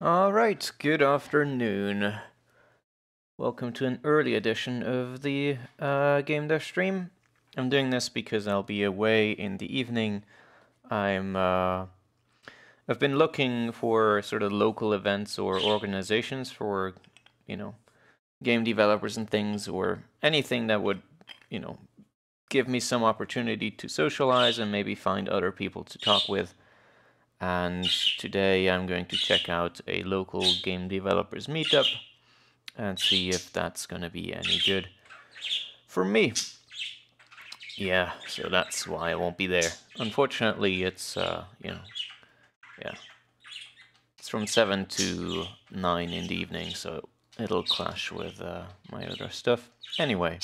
Alright, good afternoon. Welcome to an early edition of the Gamedev stream. I'm doing this because I'll be away in the evening. I've been looking for sort of local events or organizations for, game developers and things, or anything that would, give me some opportunity to socialize and maybe find other people to talk with. And today I'm going to check out a local game developers meetup and see if that's going to be any good for me. Yeah, so that's why I won't be there. Unfortunately, it's, it's from 7 to 9 in the evening, so it'll clash with my other stuff. Anyway,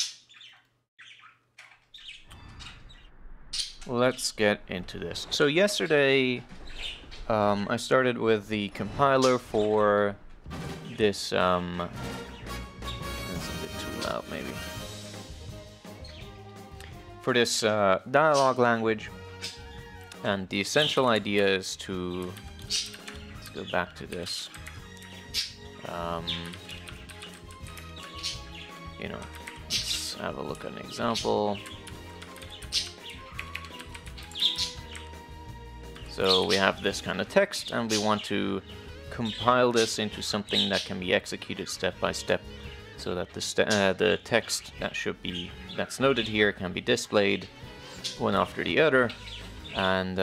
let's get into this. So yesterday, I started with the compiler for this, that's a bit too loud maybe. For this dialogue language, and the essential idea is to, let's go back to this, let's have a look at an example. So we have this kind of text, and we want to compile this into something that can be executed step by step, so that the text that's noted here can be displayed one after the other, and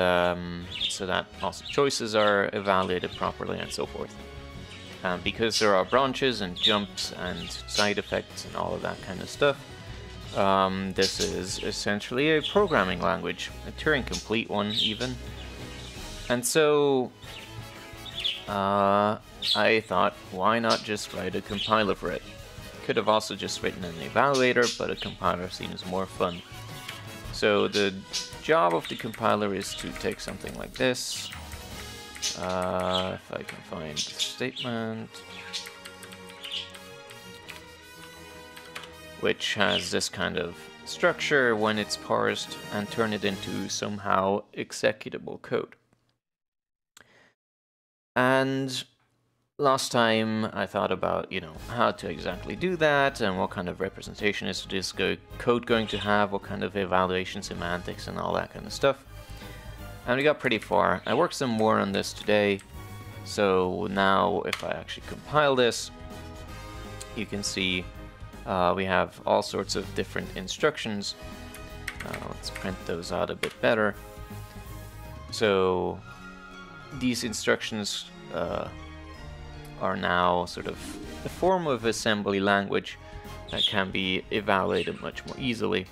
so that also choices are evaluated properly and so forth. Because there are branches and jumps and side effects and all of that kind of stuff, this is essentially a programming language, a Turing-complete one even. And so I thought, why not just write a compiler for it? Could have also just written an evaluator, but a compiler seems more fun. So the job of the compiler is to take something like this. If I can find the statement, which has this kind of structure when it's parsed, and turn it into somehow executable code. And last time I thought about, how to exactly do that, and what kind of representation is this code going to have, what kind of evaluation semantics and all that kind of stuff. And we got pretty far. I worked some more on this today, so now if I actually compile this, you can see we have all sorts of different instructions. Let's print those out a bit better. So these instructions are now sort of a form of assembly language that can be evaluated much more easily.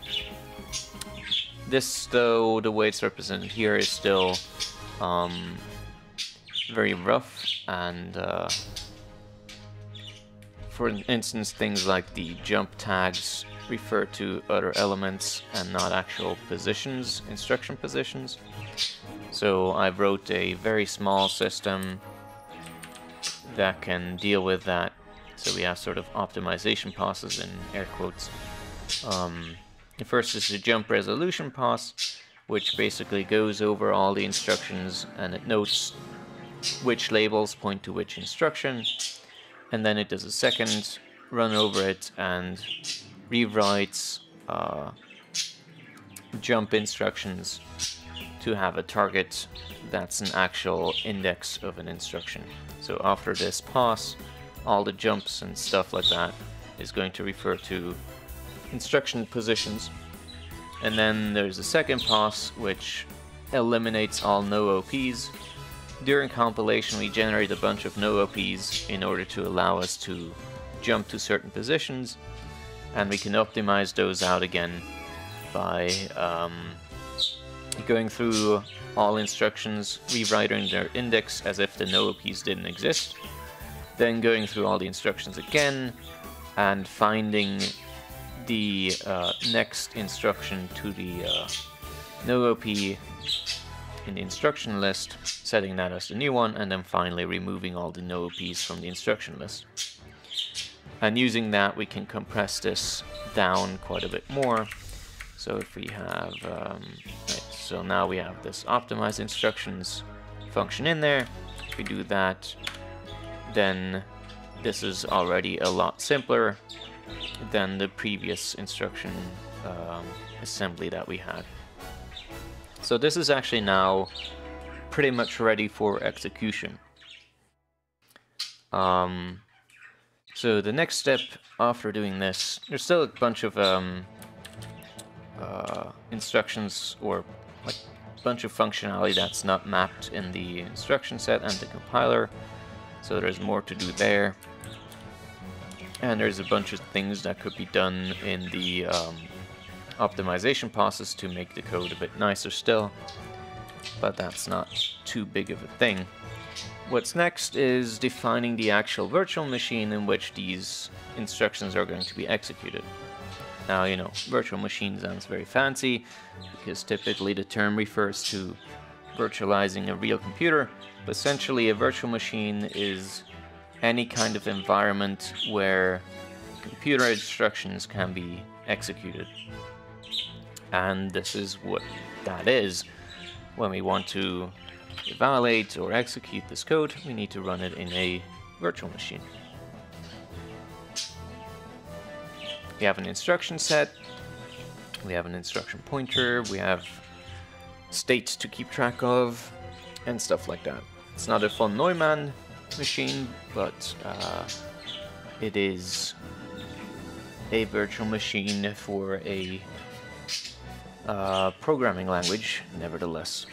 This, though, the way it's represented here is still very rough, and for instance, things like the jump tags refer to other elements and not actual positions, instruction positions. So I wrote a very small system that can deal with that. So we have sort of optimization passes in air quotes. The first is the jump resolution pass, which basically goes over all the instructions and it notes which labels point to which instruction. And then it does a second run over it and rewrites jump instructions to have a target that's an actual index of an instruction. So after this pass, all the jumps and stuff like that is going to refer to instruction positions. And then there's a second pass which eliminates all no OPs. During compilation we generate a bunch of no OPs in order to allow us to jump to certain positions, and we can optimize those out again by going through all instructions, rewriting their index as if the no OPs didn't exist, then going through all the instructions again and finding the next instruction to the no OP in the instruction list, setting that as the new one, and then finally removing all the no OPs from the instruction list. And using that we can compress this down quite a bit more. So if we have, right, so now we have this optimize instructions function in there. If we do that, then this is already a lot simpler than the previous instruction assembly that we had. So this is actually now pretty much ready for execution. So the next step after doing this, there's still a bunch of instructions, or like a bunch of functionality that's not mapped in the instruction set and the compiler. So there's more to do there. And there's a bunch of things that could be done in the optimization process to make the code a bit nicer still. But that's not too big of a thing. What's next is defining the actual virtual machine in which these instructions are going to be executed. Now, you know, virtual machine sounds very fancy, because typically the term refers to virtualizing a real computer, but essentially a virtual machine is any kind of environment where computer instructions can be executed. And this is what that is. When we want to evaluate or execute this code, we need to run it in a virtual machine. We have an instruction set, we have an instruction pointer, we have states to keep track of, and stuff like that. It's not a von Neumann machine, but it is a virtual machine for a programming language, nevertheless.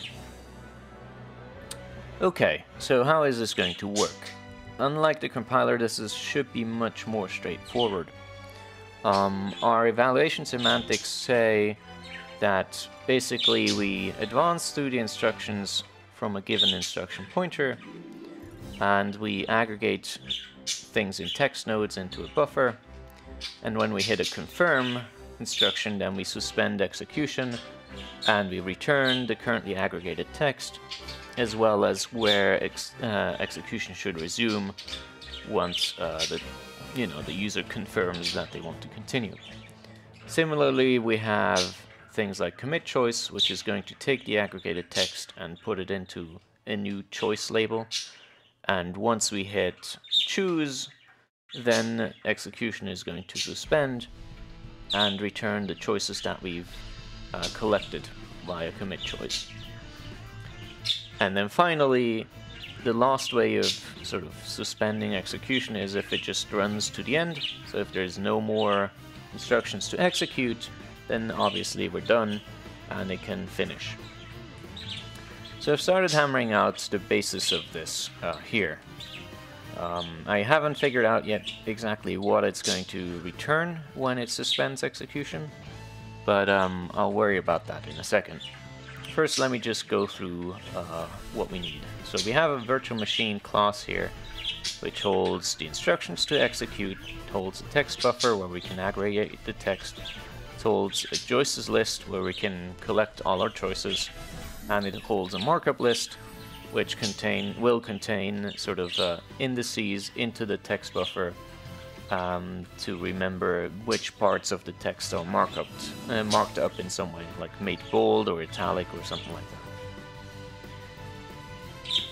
Okay, so how is this going to work? Unlike the compiler, this should be much more straightforward. Our evaluation semantics say that basically we advance through the instructions from a given instruction pointer, and we aggregate things in text nodes into a buffer, and when we hit a confirm instruction, then we suspend execution and we return the currently aggregated text, as well as where execution should resume once the user confirms that they want to continue. Similarly, we have things like commit choice, which is going to take the aggregated text and put it into a new choice label, and once we hit choose, then execution is going to suspend and return the choices that we've collected via commit choice. And then finally, the last way of sort of suspending execution is if it just runs to the end. So if there's no more instructions to execute, then obviously we're done and it can finish. So I've started hammering out the basis of this here. I haven't figured out yet exactly what it's going to return when it suspends execution, but I'll worry about that in a second. First, let me just go through what we need. So we have a virtual machine class here, which holds the instructions to execute, it holds a text buffer where we can aggregate the text, it holds a choices list where we can collect all our choices, and it holds a markup list, which will contain sort of indices into the text buffer to remember which parts of the text are marked up in some way, like made bold or italic or something like that.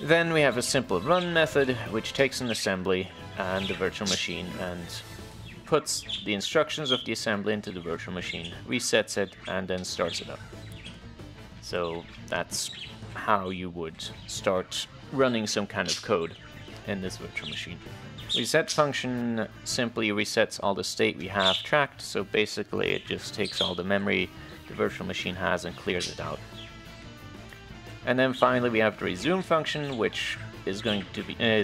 Then we have a simple run method, which takes an assembly and the virtual machine and puts the instructions of the assembly into the virtual machine, resets it, and then starts it up. So that's how you would start running some kind of code in this virtual machine. Reset function simply resets all the state we have tracked, so basically it just takes all the memory the virtual machine has and clears it out. And then finally we have the resume function, which is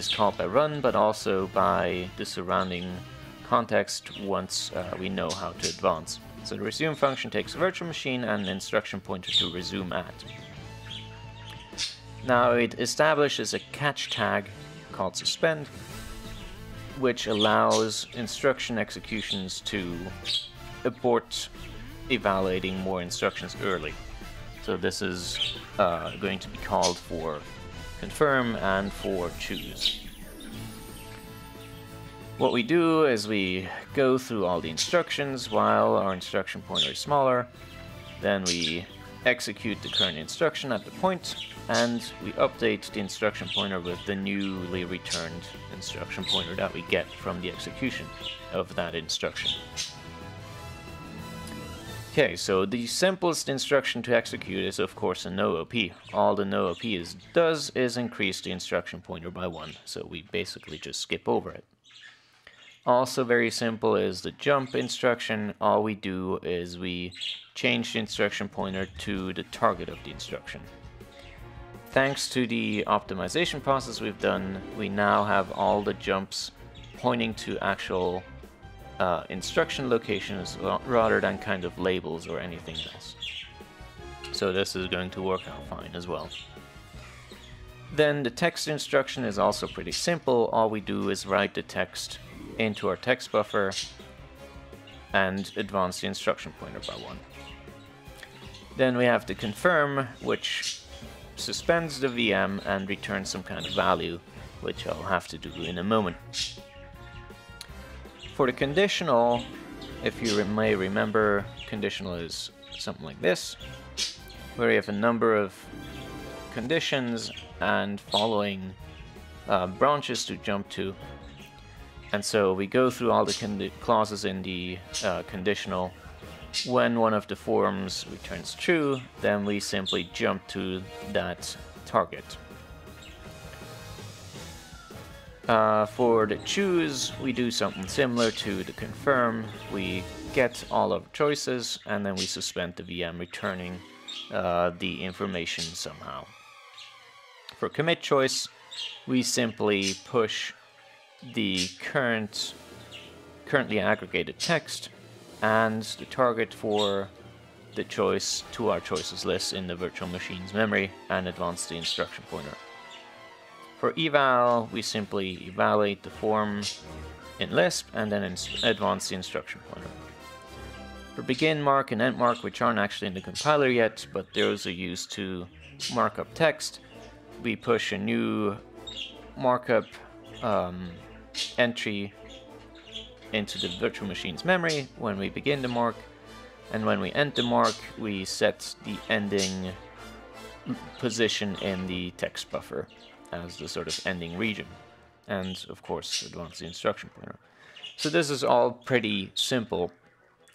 called by run, but also by the surrounding context once we know how to advance. So the resume function takes a virtual machine and an instruction pointer to resume at. Now it establishes a catch tag called suspend, which allows instruction executions to abort evaluating more instructions early. So this is going to be called for confirm and for choose. What we do is we go through all the instructions while our instruction pointer is smaller, then we execute the current instruction at the point, and we update the instruction pointer with the newly returned instruction pointer that we get from the execution of that instruction. Okay, so the simplest instruction to execute is of course a no OP. All the no OP does is increase the instruction pointer by 1, so we basically just skip over it. Also very simple is the jump instruction. All we do is we change the instruction pointer to the target of the instruction. Thanks to the optimization process we've done, we now have all the jumps pointing to actual instruction locations rather than kind of labels or anything else. So this is going to work out fine as well. Then the text instruction is also pretty simple. All we do is write the text into our text buffer and advance the instruction pointer by 1. Then we have the confirm, which suspends the VM and returns some kind of value, which I'll have to do in a moment. For the conditional, if you may remember, conditional is something like this, where you have a number of conditions and following branches to jump to. And so we go through all the clauses in the conditional. When one of the forms returns true, then we simply jump to that target. For the choose, we do something similar to the confirm. We get all of choices, and then we suspend the VM, returning the information somehow. For commit choice, we simply push the currently aggregated text and the target for the choice to our choices list in the virtual machine's memory and advance the instruction pointer. For eval, we simply evaluate the form in Lisp and then advance the instruction pointer. For begin mark and end mark, which aren't actually in the compiler yet, but those are used to mark up text, we push a new markup entry into the virtual machine's memory when we begin the mark, and when we end the mark, we set the ending position in the text buffer as the sort of ending region, and of course advance the instruction pointer. So this is all pretty simple.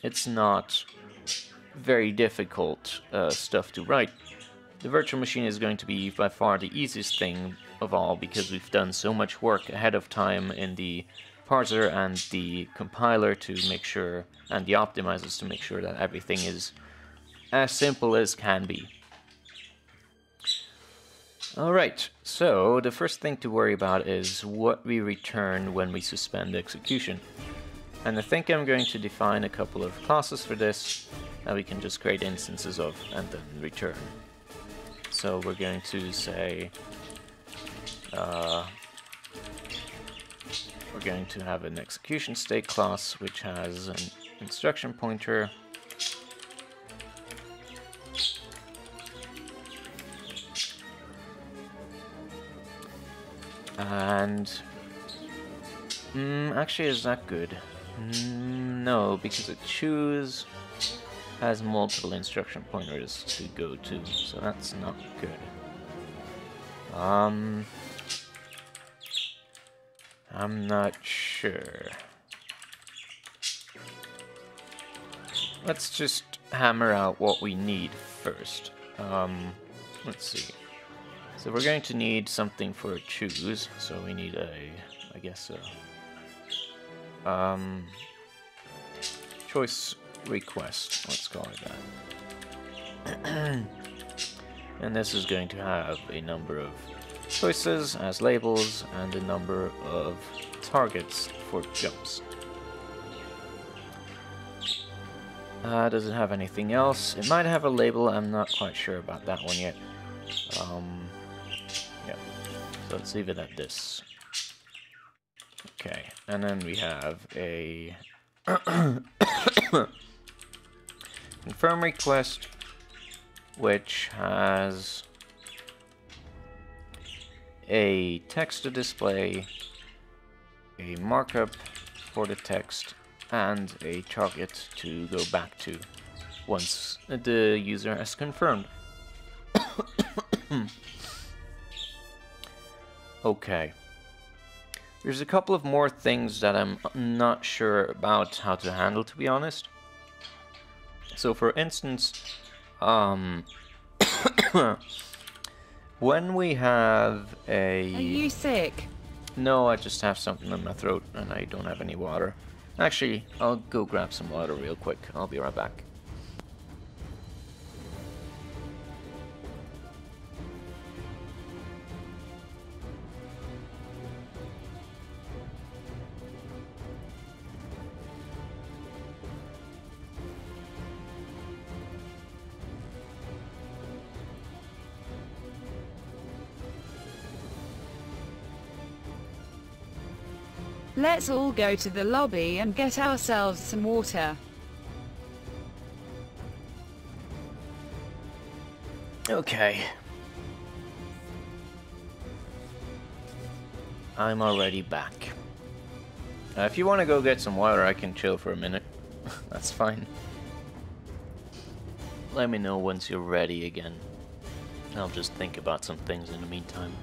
It's not very difficult stuff to write. The virtual machine is going to be by far the easiest thing of all, because we've done so much work ahead of time in the parser and the compiler to make sure, and the optimizers to make sure that everything is as simple as can be. Alright, so the first thing to worry about is what we return when we suspend execution. And I think I'm going to define a couple of classes for this that we can just create instances of and then return. So we're going to say we're going to have an execution state class which has an instruction pointer, and actually, is that good? No, because a choose has multiple instruction pointers to go to, so that's not good. I'm not sure. Let's just hammer out what we need first. Let's see. So we're going to need something for a choose, so we need I guess choice request, let's call it that. And this is going to have a number of choices as labels and a number of targets for jumps. Does it have anything else? It might have a label, I'm not quite sure about that one yet. Yeah, so let's leave it at this. Okay, and then we have a confirm request, which has a text to display, a markup for the text, and a target to go back to. once the user has confirmed. Okay. There's a couple of more things that I'm not sure about how to handle, to be honest. So for instance, when we have a... Are you sick? No, I just have something in my throat and I don't have any water. Actually, I'll go grab some water real quick. I'll be right back. Let's all go to the lobby and get ourselves some water. Okay. I'm already back. If you want to go get some water, I can chill for a minute. That's fine. Let me know once you're ready again. I'll just think about some things in the meantime.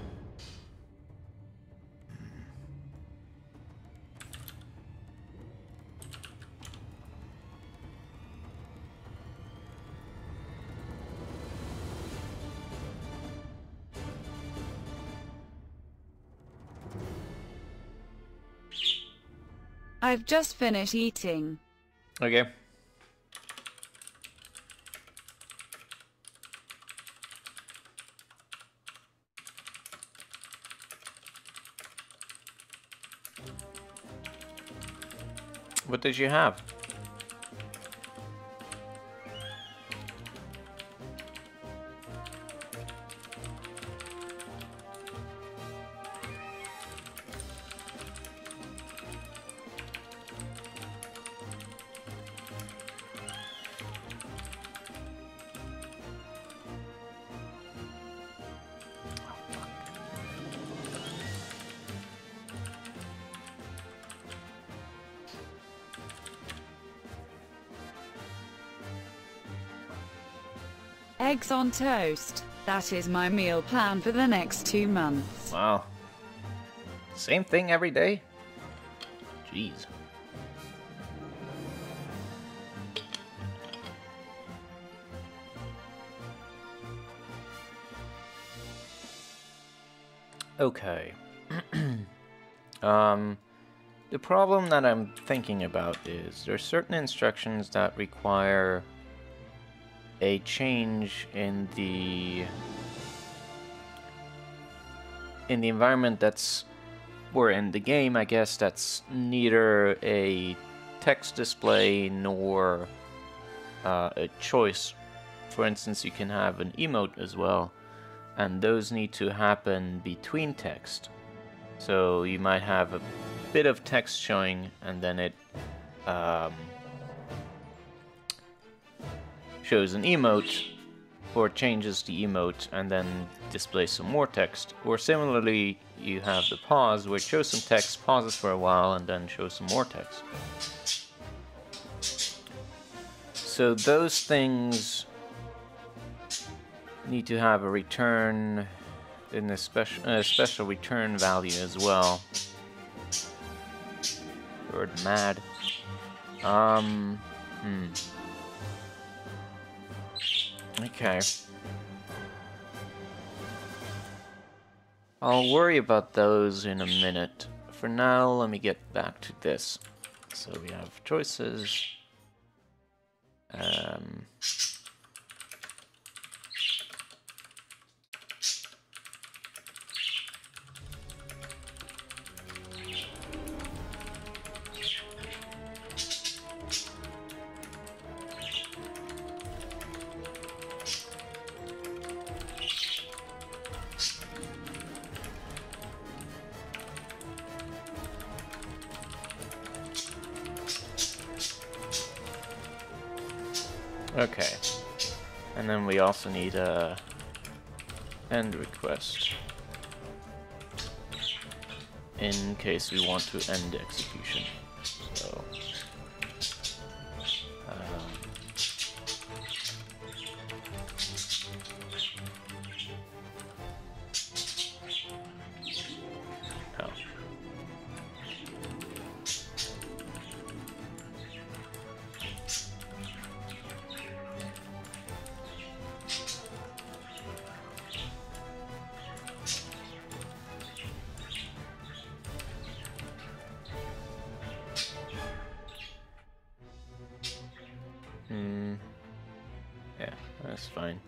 I've just finished eating. Okay. What did you have? Eggs on toast. That is my meal plan for the next 2 months. Wow. Same thing every day? Jeez. Okay. The problem that I'm thinking about is there's certain instructions that require a change in the environment that's, or in the game, I guess, that's neither a text display nor a choice. For instance, you can have an emote as well, and those need to happen between text. So you might have a bit of text showing, and then it shows an emote, or changes the emote, and then displays some more text. Or similarly, you have the pause, where it shows some text, pauses for a while, and then shows some more text. So those things need to have a return in a special return value as well. Bird mad. Okay. I'll worry about those in a minute. For now, let me get back to this. So we have choices. Okay, and then we also need a end request in case we want to end execution. So Yeah, that's fine.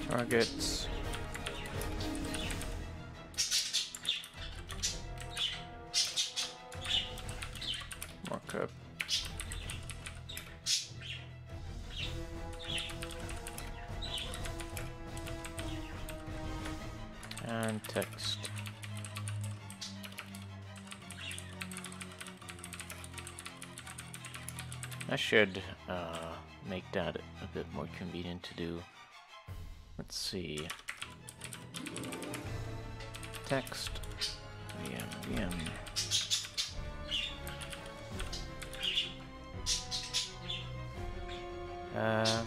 Targets. Markup. And text. I should make that a bit more convenient to do. Let's see. Text. VM. Yeah.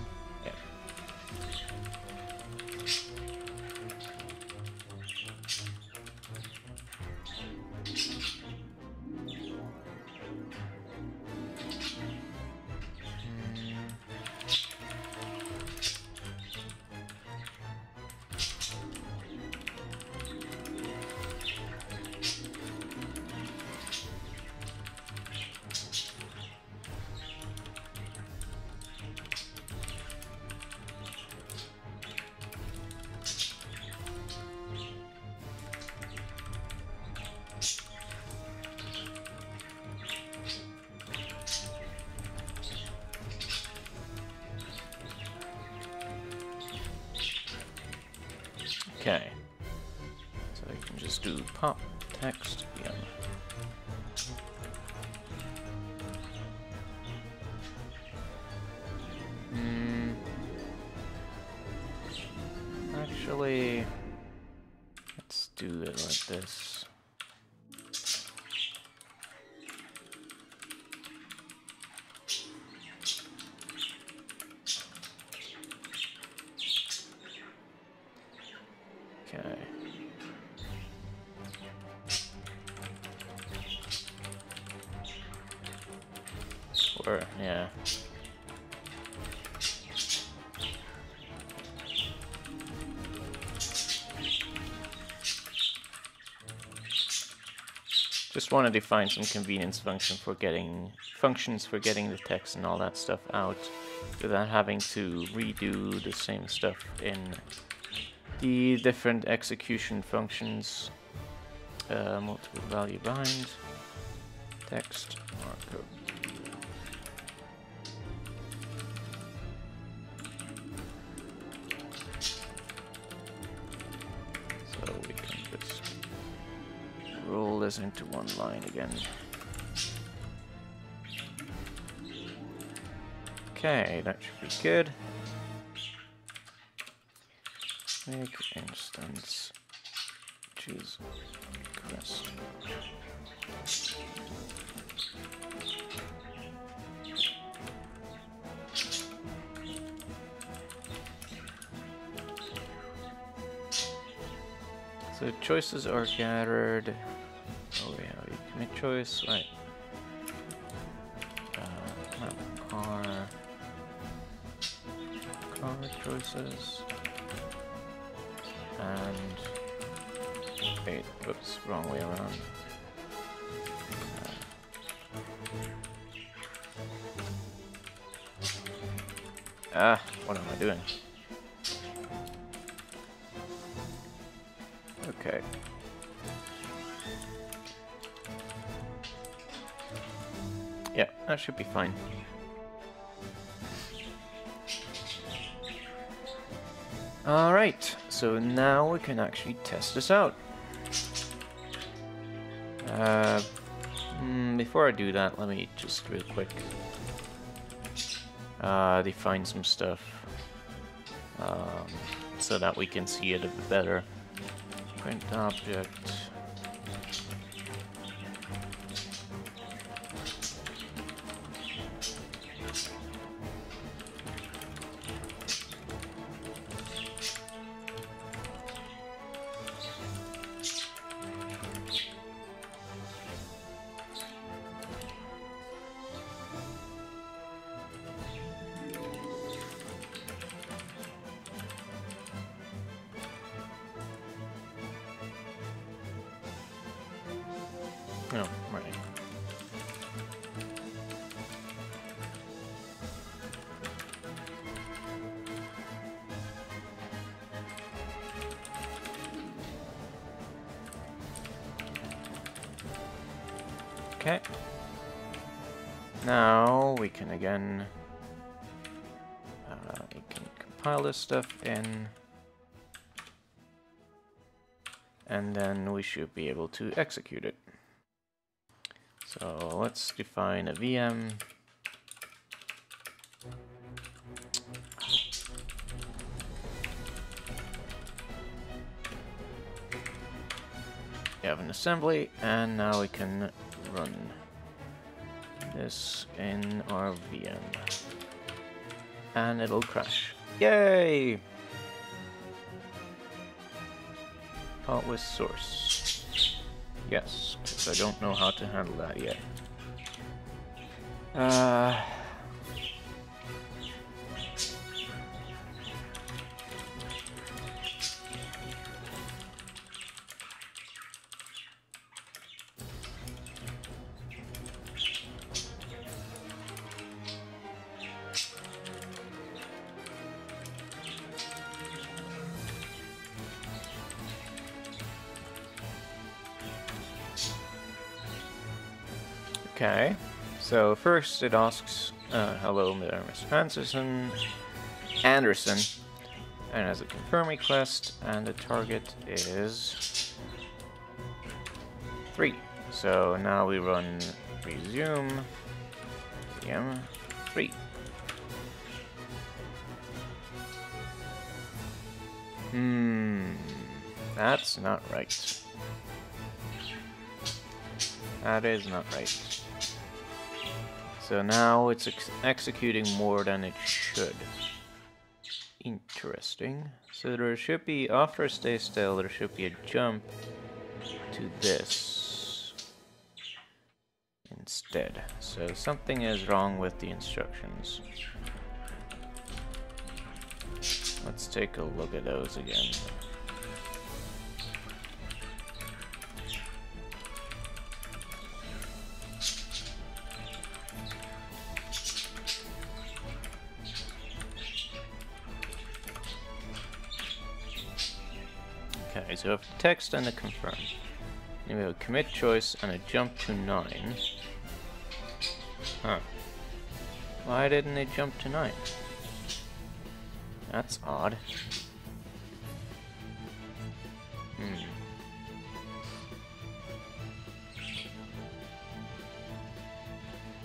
Okay. So I can just do pop text VM. Actually, let's do it like this. Okay. Or, yeah. Just want to define some convenience functions for getting the text and all that stuff out without having to redo the same stuff in the different execution functions. Multiple value bind, text, markup. So we can just roll this into one line again. Okay, that should be good. Make instance, choose crest. So choices are gathered. Oh yeah, you commit choice, right? Car choices. And wait, whoops, wrong way around. What am I doing? Okay. Yeah, that should be fine. Alright, so now we can actually test this out. Before I do that, let me just real quick define some stuff so that we can see it a bit better. Print object. Okay. Now we can again we can compile this stuff in, and then we should be able to execute it. So let's define a VM. We have an assembly, and now we can run this in our VM. And it'll crash. Yay! Part with source. Yes, because I don't know how to handle that yet. Okay, so first it asks, hello, Mr. Anderson, and has a confirm request, and the target is 3. So now we run resume VM 3. That's not right. That is not right. So now it's executing more than it should. Interesting. So there should be, after stay still, there should be a jump to this instead. So something is wrong with the instructions. Let's take a look at those again. Okay, so we have text and a confirm. Then we have a commit choice and a jump to 9. Huh. Why didn't it jump to 9? That's odd.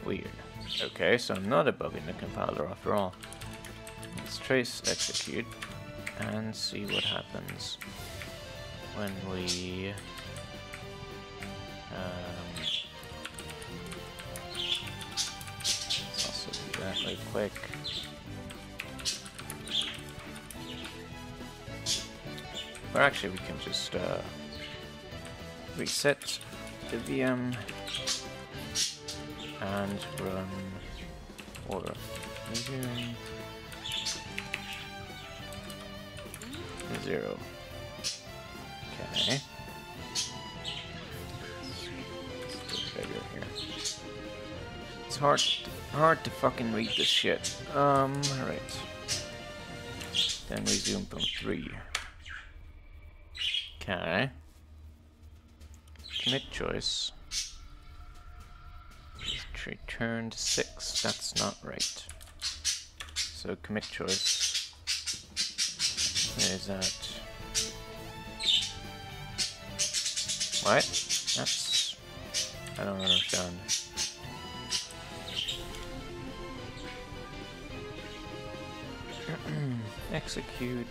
Weird. Okay, so not a bug in the compiler after all. Let's trace execute and see what happens when we let's also do that really quick. Or actually we can just reset the VM and run or resume 0. Okay. Let's go bigger here. It's hard to fucking read this shit. Alright. Then resume from 3. Okay. Commit choice. Returned 6. That's not right. So commit choice. Where is that? What? That's... I don't understand. Execute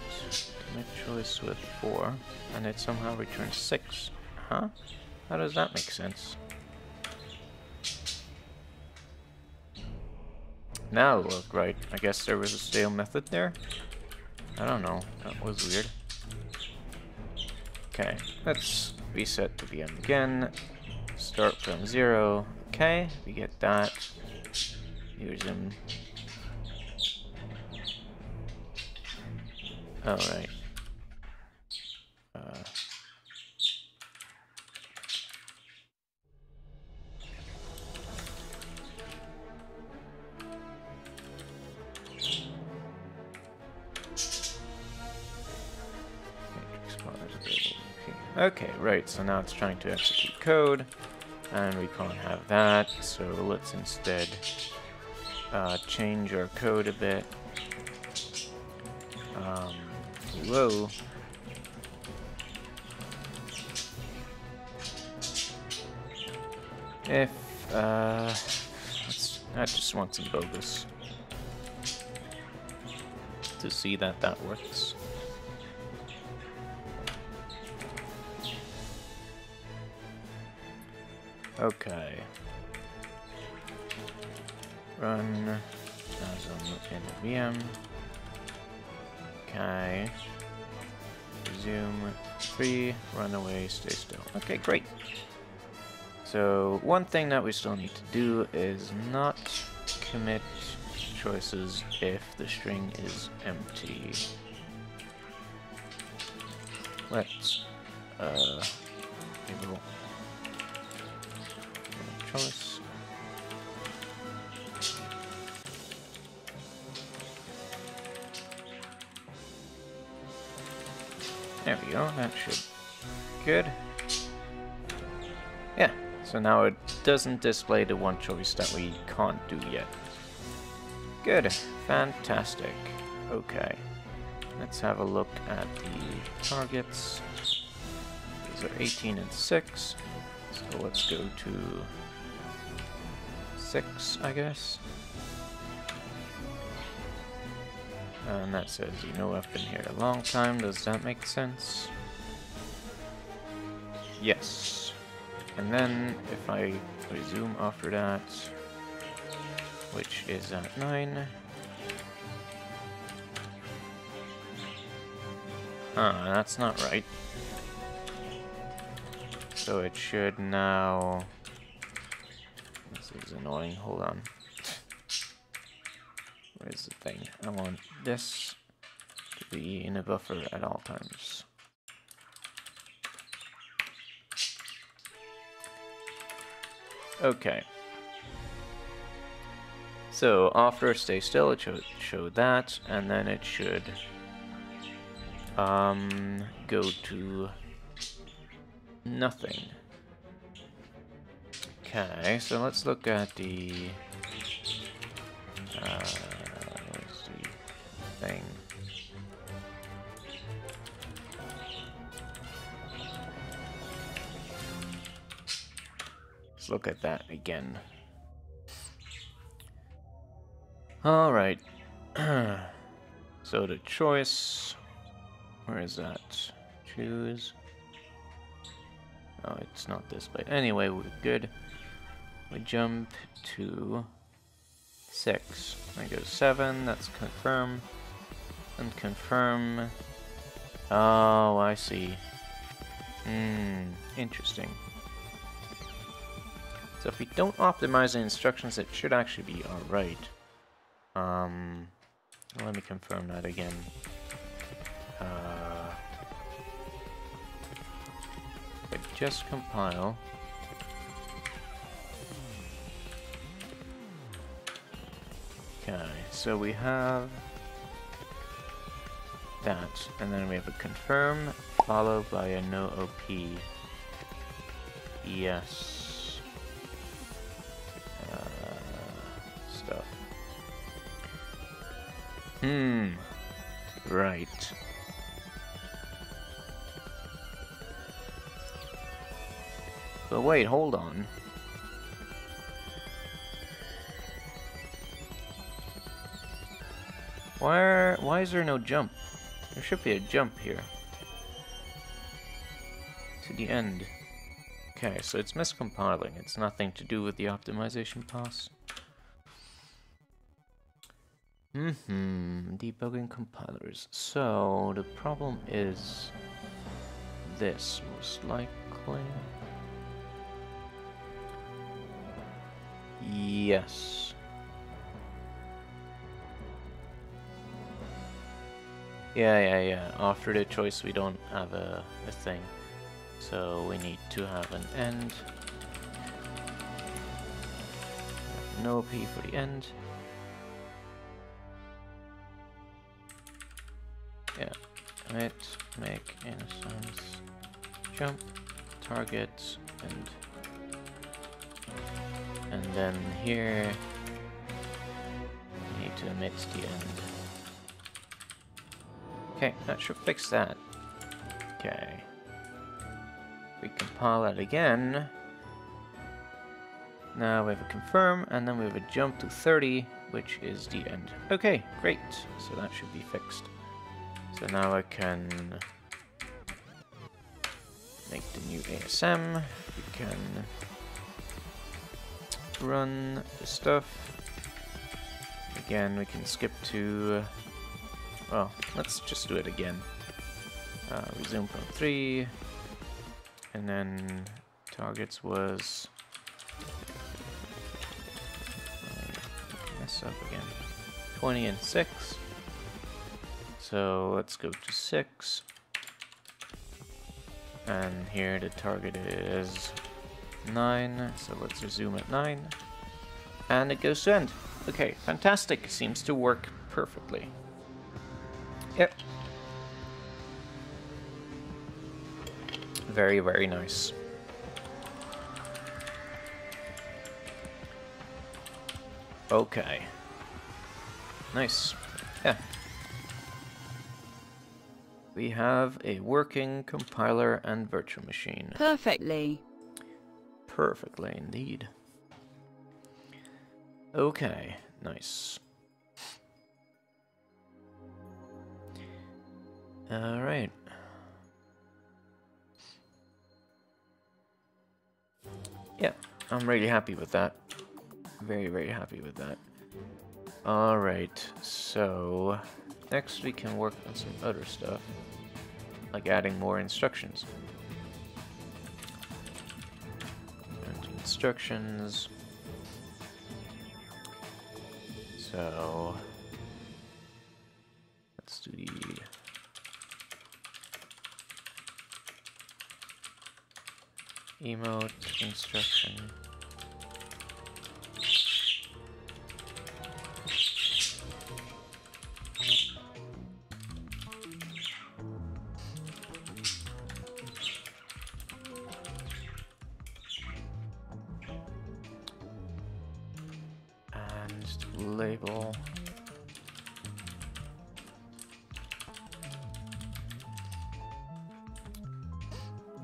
commit choice with 4, and it somehow returns 6. Huh? How does that make sense? Now it worked right. I guess there was a stale method there? I don't know. That was weird. Okay, let's reset the VM again. Start from 0. Okay, we get that. Resume. Oh, right. Okay, right, so now it's trying to execute code. And we can't have that, so let's instead change our code a bit. Whoa. If, I just want some bogus to see that that works. Okay. Run as in the VM. Okay. Resume. Free. Run away. Stay still. Okay, great. So one thing that we still need to do is not commit choices if the string is empty. Let's enable choice. There we go, that should be good. Yeah, so now it doesn't display the one choice that we can't do yet. Good, fantastic. Okay, let's have a look at the targets. These are 18 and 6, so let's go to 6, I guess. And that says, you know, I've been here a long time. Does that make sense? Yes. And then if I resume after that, which is at 9. That's not right. So it should now... This is annoying. Hold on. Where's the thing? I want this to be in a buffer at all times. Okay. So after stay still, it should show that, and then it should go to nothing. Okay, so let's look at the where's the thing? Let's look at that again. All right. So the choice, where is that? Choose. Oh, it's not displayed. Anyway, we're good. We jump to 6. I go 7. That's confirm. And confirm. Oh, I see. Interesting. So if we don't optimize the instructions, it should actually be alright. Let me confirm that again. If I just compile. Okay, so we have that, and then we have a confirm, followed by a no OP. Yes. Stuff. Right. But wait, hold on. Why is there no jump? There should be a jump here. To the end. Okay, so it's miscompiling. It's nothing to do with the optimization pass. Debugging compilers. So the problem is this, most likely. Yes. Yeah. After the choice, we don't have a thing. So we need to have an end. No P for the end. Yeah. Commit, make instance, jump, target, and And then here, we need to omit the end. Okay, that should fix that. Okay. We compile that again. Now we have a confirm, and then we have a jump to 30, which is the end. Okay, great. So that should be fixed. So now I can make the new ASM. We can run the stuff. Again, we can skip to... well, let's just do it again. Resume from 3. And then targets was... mess up again. 20 and 6. So let's go to 6. And here the target is 9. So let's resume at 9. And it goes to end. Okay, fantastic. Seems to work perfectly. Yep. Very, very nice. Okay. Nice. Yeah. We have a working compiler and virtual machine. Perfectly. Perfectly indeed. Okay, nice. Alright. Yeah, I'm really happy with that. Very, very happy with that. Alright, so next we can work on some other stuff, like adding more instructions. Instructions. So let's do the emote instruction. And label.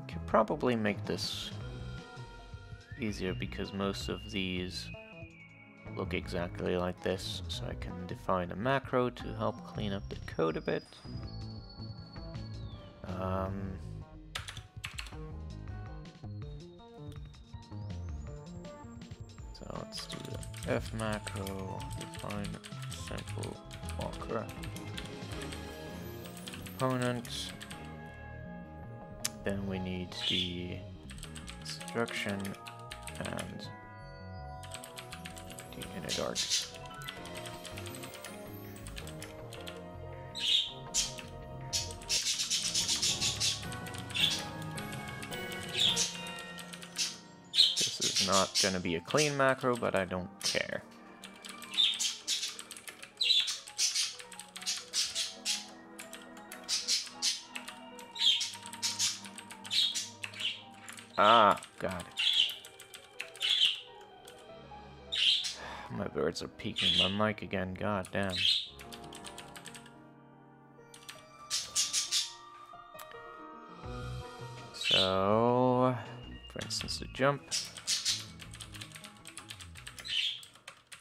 Could probably make this easier because most of these look exactly like this, so I can define a macro to help clean up the code a bit. So let's do the F macro, define simple walker component. Then we need the instruction and the init args. This is not going to be a clean macro, but I don't care. Ah, got it. My birds are peeking my mic again, god damn. So, for instance, the jump.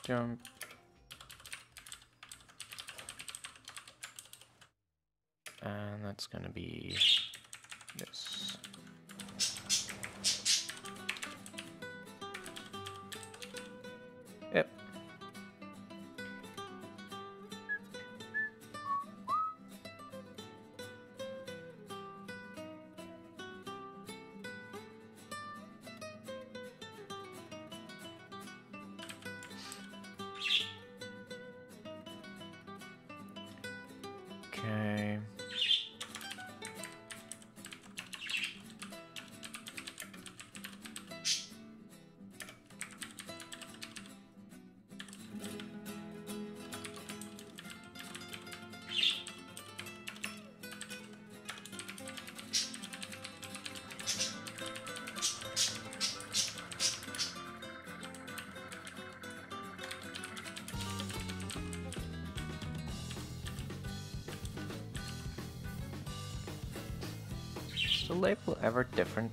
Jump. And that's gonna be this. Yep. Okay. the label ever different?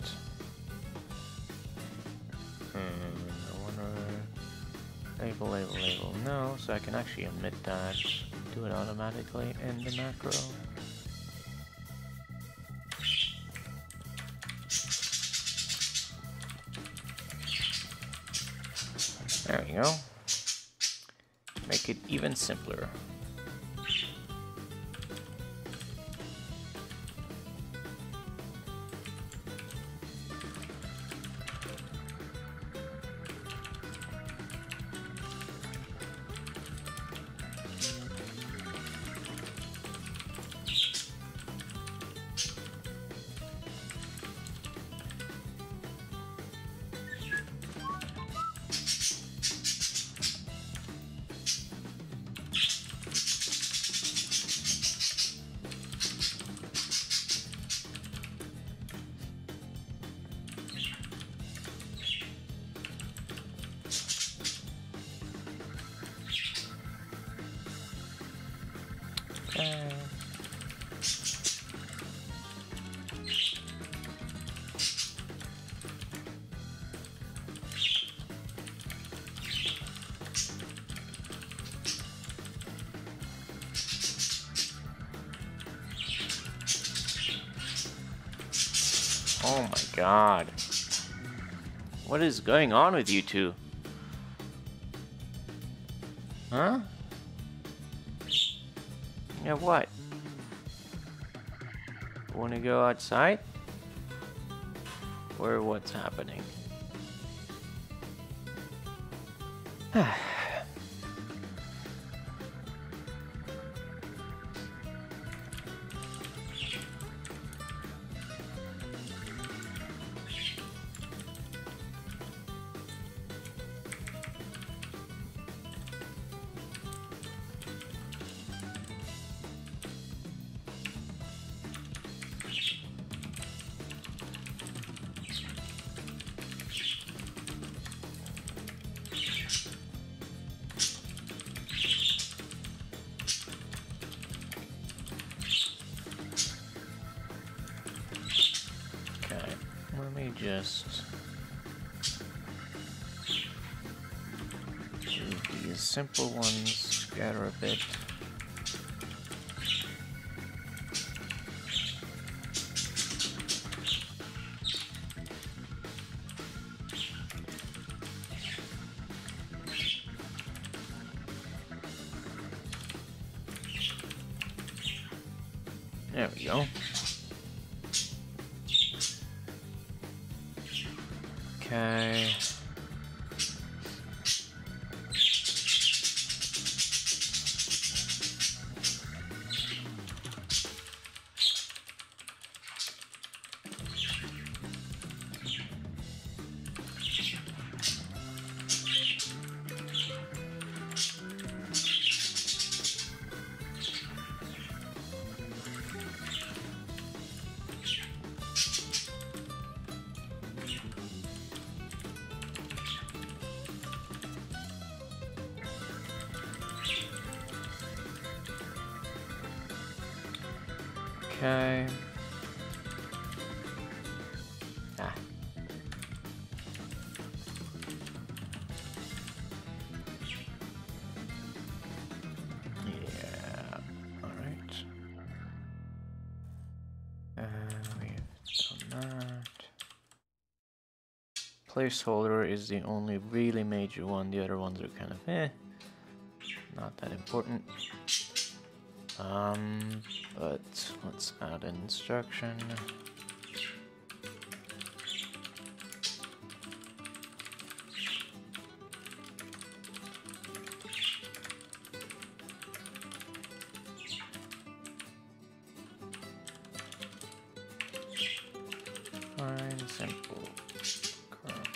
I wonder... Label, label, label. No, so I can actually omit that. Do it automatically in the macro. There we go. Make it even simpler. Oh my god. What is going on with you two? Huh? Yeah, what? Wanna go outside? Or what's happening? Let me just move these simple ones together a bit. There we go. Okay. Okay. Ah. Yeah. All right. We've done that. Placeholder is the only really major one. The other ones are kind of not that important. But let's add an instruction. Fine, simple. Current.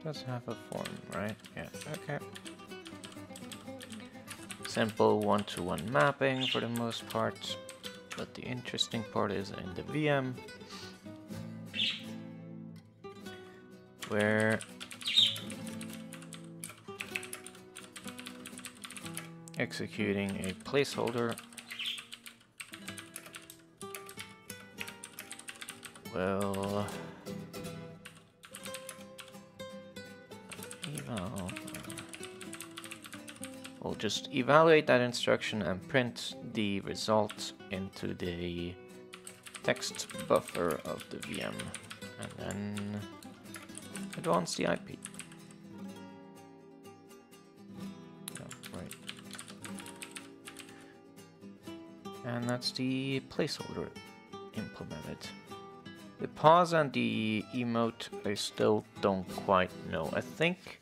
Does have a form, right? Yeah, okay. Simple one-to-one mapping for the most part, but the interesting part is in the VM. we're executing a placeholder. Well, we'll just evaluate that instruction and print the result into the text buffer of the VM, and then advance the IP. Oh, right. And that's the placeholder implemented. The pause and the emote, I still don't quite know. I think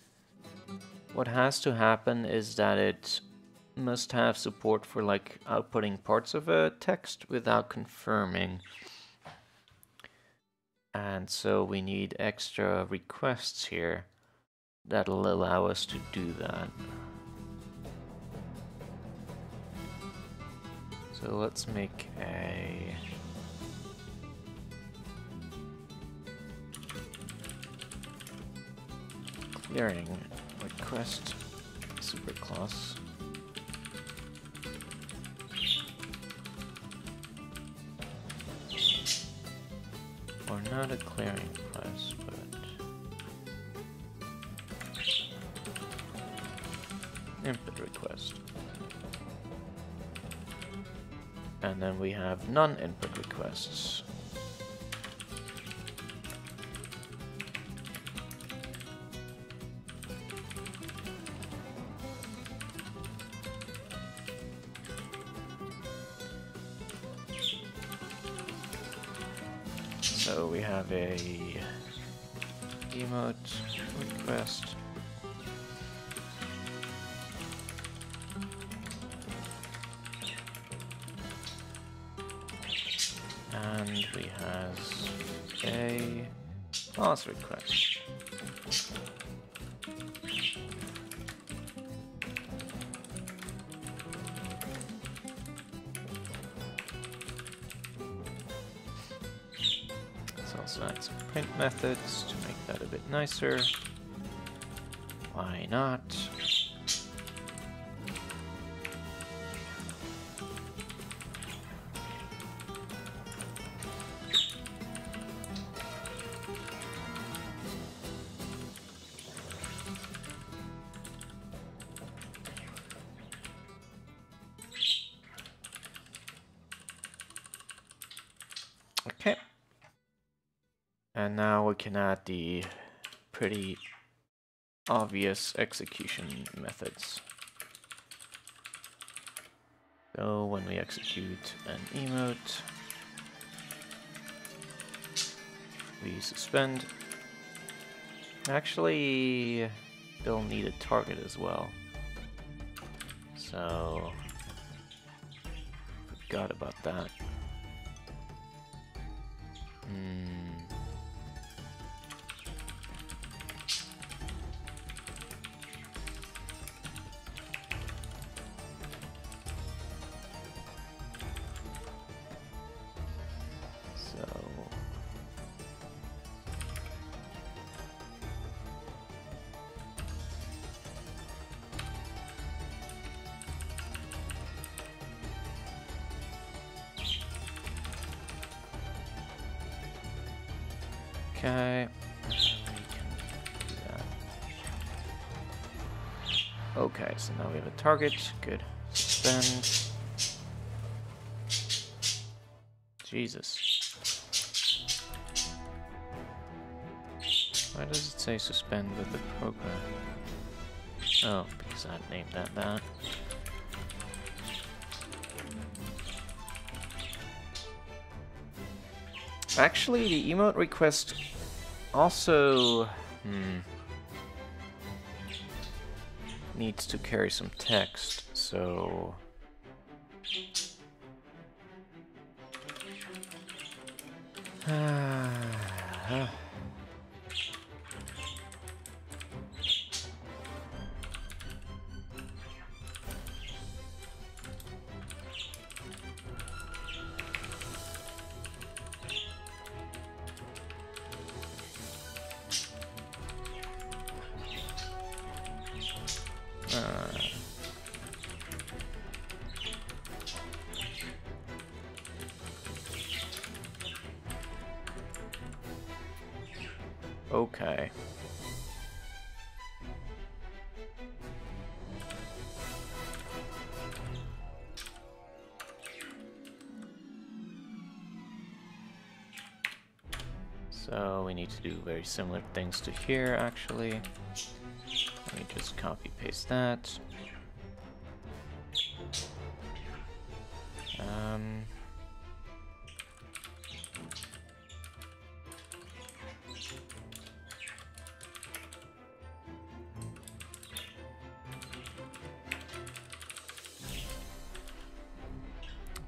what has to happen is that it must have support for like outputting parts of a text without confirming. And so we need extra requests here that'll allow us to do that. So let's make a clearing request superclass. Or not a clearing request, but input request. And then we have non-input requests. So we have a emote request. And we have a pause request. Also add some print methods to make that a bit nicer. Why not? Okay. And now we can add the pretty obvious execution methods. So when we execute an emote, we suspend. Actually, they'll need a target as well. So, forgot about that. Okay, we can do that. Okay, so now we have a target. Good. Suspend. Jesus. Why does it say suspend with the program? Oh, because I named that. Actually, the emote request also needs to carry some text, so Okay. So we need to do very similar things to here, actually. Let me just copy paste that.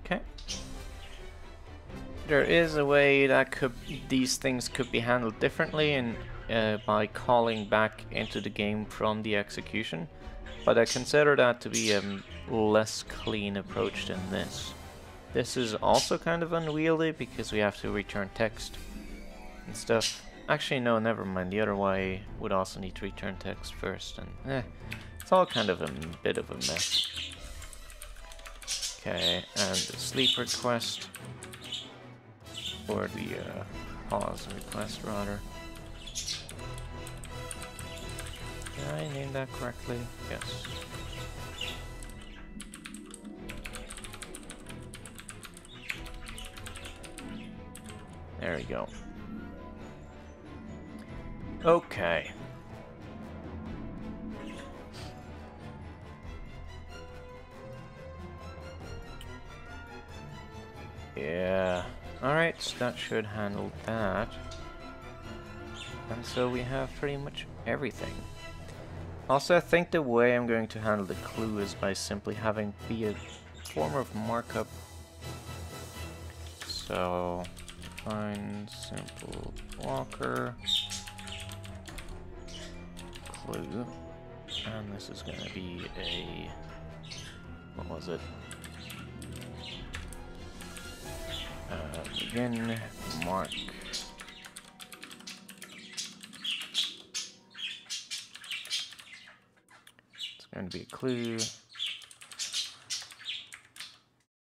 Okay. There is a way that these things could be handled differently, and by calling back into the game from the execution, but I consider that to be a less clean approach than this. This is also kind of unwieldy because we have to return text and stuff. Actually, no, never mind. The other way would also need to return text first, and it's all kind of a bit of a mess. Okay, and the sleep request, or the pause request rather. Did I name that correctly? Yes. There we go. Okay. Yeah. Alright, so that should handle that. And so we have pretty much everything. Also, I think the way I'm going to handle the clue is by simply having be a form of markup. So, find simple walker clue, and this is going to be a, what was it? Begin mark. It's going to be a clue.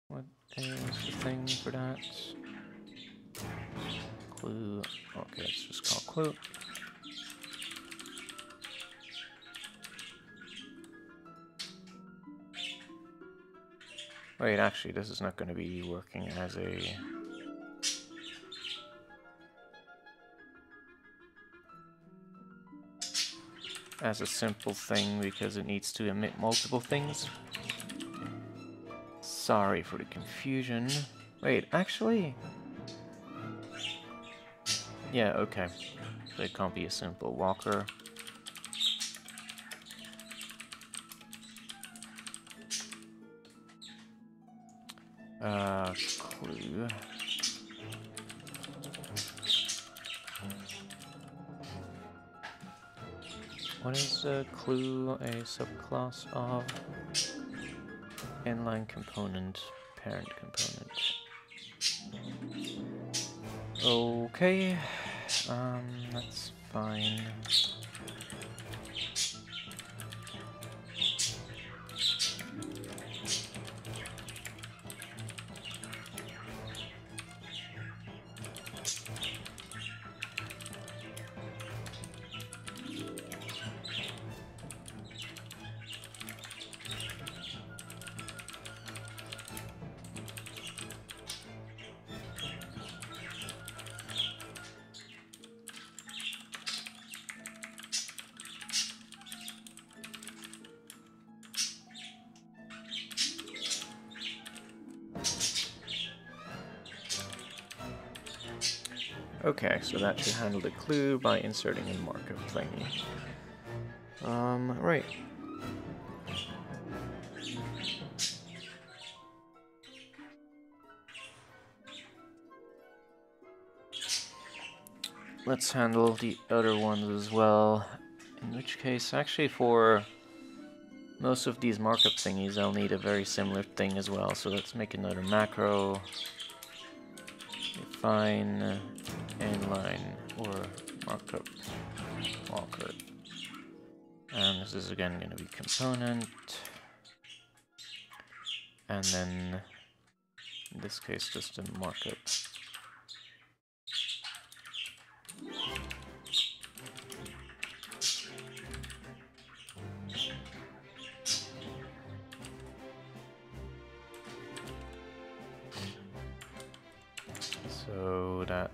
What is the thing for that? Clue. Okay, it's just called clue. Wait, actually, this is not going to be working as a simple thing because it needs to emit multiple things. Sorry for the confusion. Wait, actually... Yeah, okay. So it can't be a simple walker. Clue. What is a clue? A subclass of inline component, parent component. Okay, that's fine. Okay, so that should handle the clue by inserting a markup thingy. Right. Let's handle the other ones as well. In which case, actually for most of these markup thingies, I'll need a very similar thing as well. So let's make another macro. Define inline or markup walker. And this is again going to be component. And then, in this case, just a markup. So that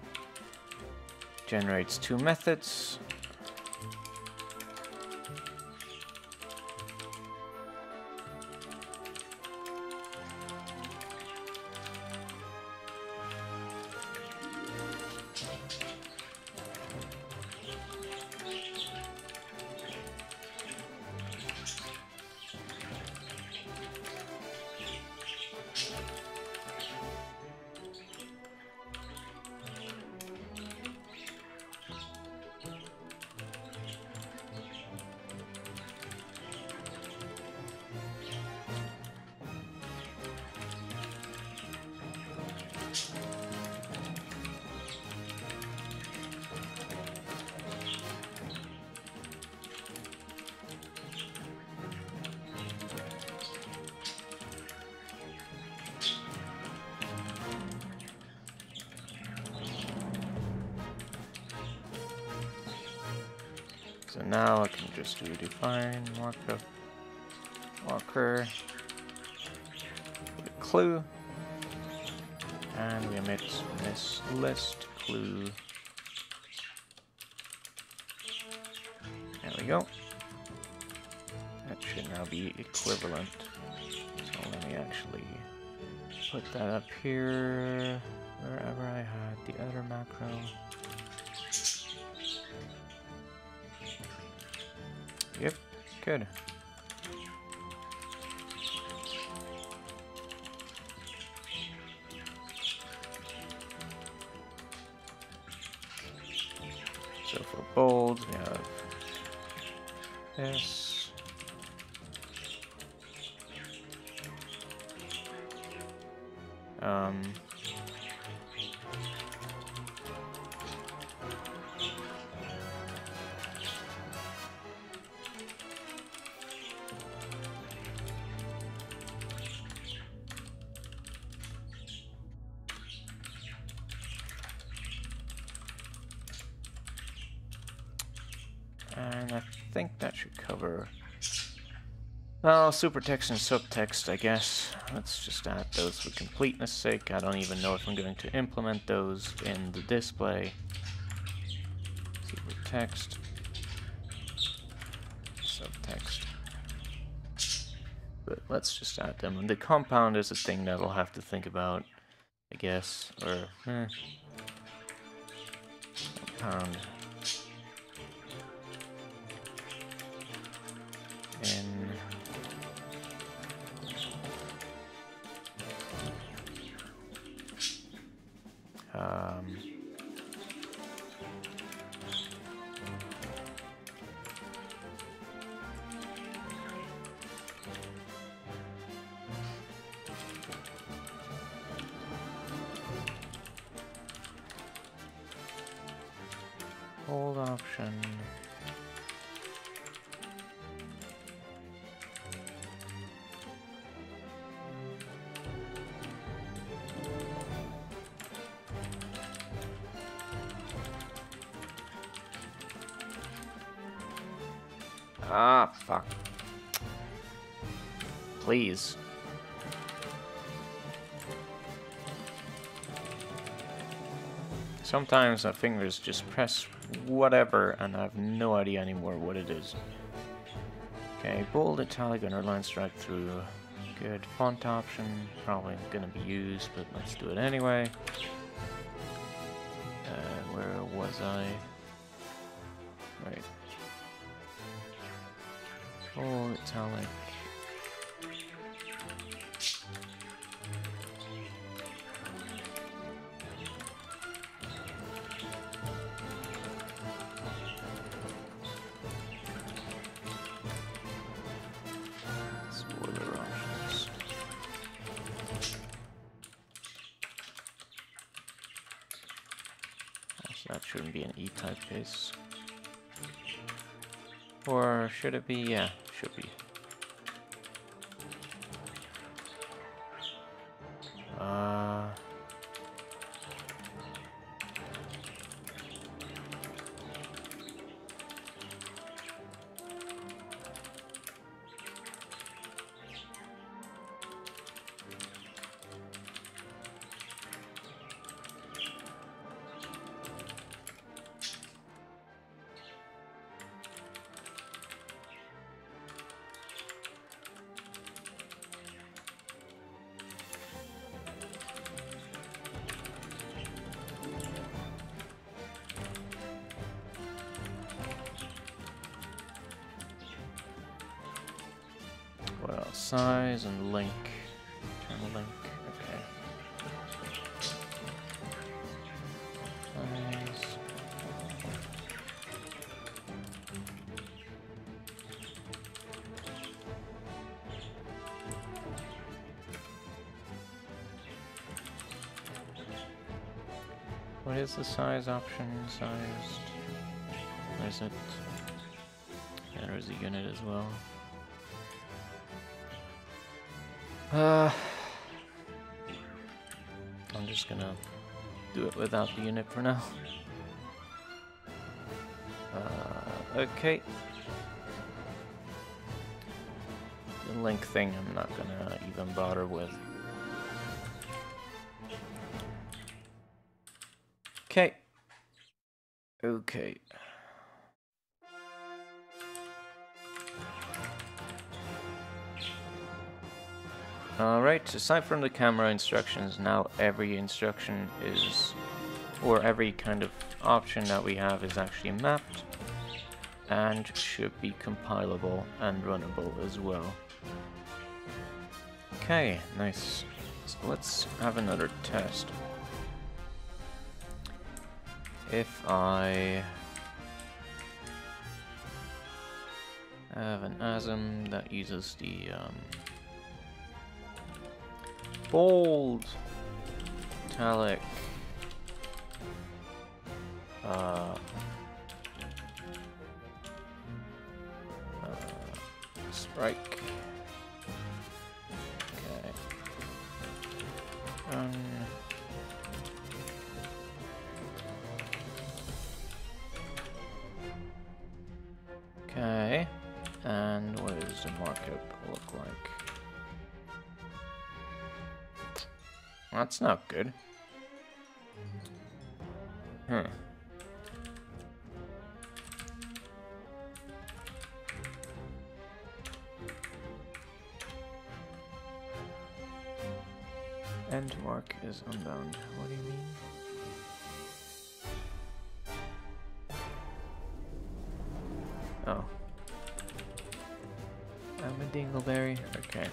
generates two methods. So now I can just do define markup marker with a clue, and we emit this list clue. There we go. That should now be equivalent. So let me actually put that up here wherever I had the other macro. Yep, good. So for bold, we have this. And I think that should cover, well, supertext and subtext, I guess. Let's just add those for completeness sake. I don't even know if I'm going to implement those in the display. Supertext, subtext. But let's just add them. And the compound is a thing that I'll have to think about, I guess. Or, compound. In hold option. Ah, fuck. Please. Sometimes my fingers just press whatever and I have no idea anymore what it is. Okay, bold, italic, underline, strike through. Good. Font option, probably gonna be used, but let's do it anyway. Where was I? Right. Bold, italic. Spoiler options. Also, that shouldn't be an E typeface. Or should it be? Yeah, should be. size and link. Turn link. Okay. Size. What is the size option? Sized. Where is it? Yeah, there's a unit as well. I'm just gonna do it without the unit for now. Okay. The link thing I'm not gonna even bother with. Okay. Okay. Alright, aside from the camera instructions, now every instruction is, or every kind of option that we have is actually mapped and should be compilable and runnable as well. Okay, nice. So let's have another test. If I have an ASM that uses the bold, italic, strike. Okay. Okay. And what does the markup look like? That's not good. End mark is unbound. What do you mean? Oh. I'm a dingleberry. Okay.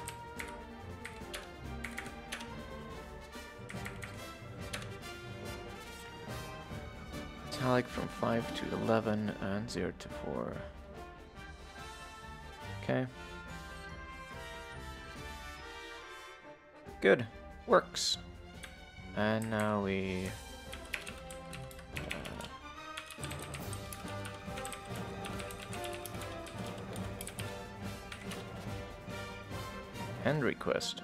Italic from 5 to 11 and 0 to 4. Okay. Good. Works. And now we... end request.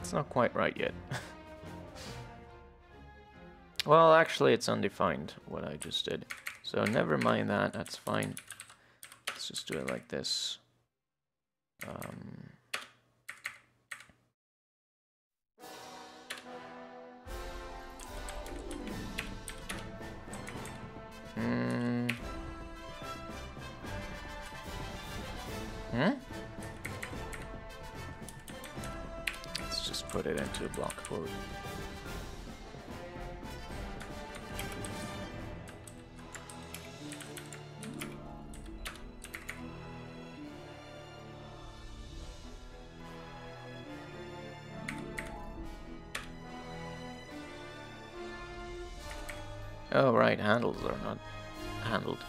It's not quite right yet. Well, actually, it's undefined, what I just did. So never mind that, that's fine. Let's just do it like this. Let's just put it into a block quote. Oh, right, handles are not handled.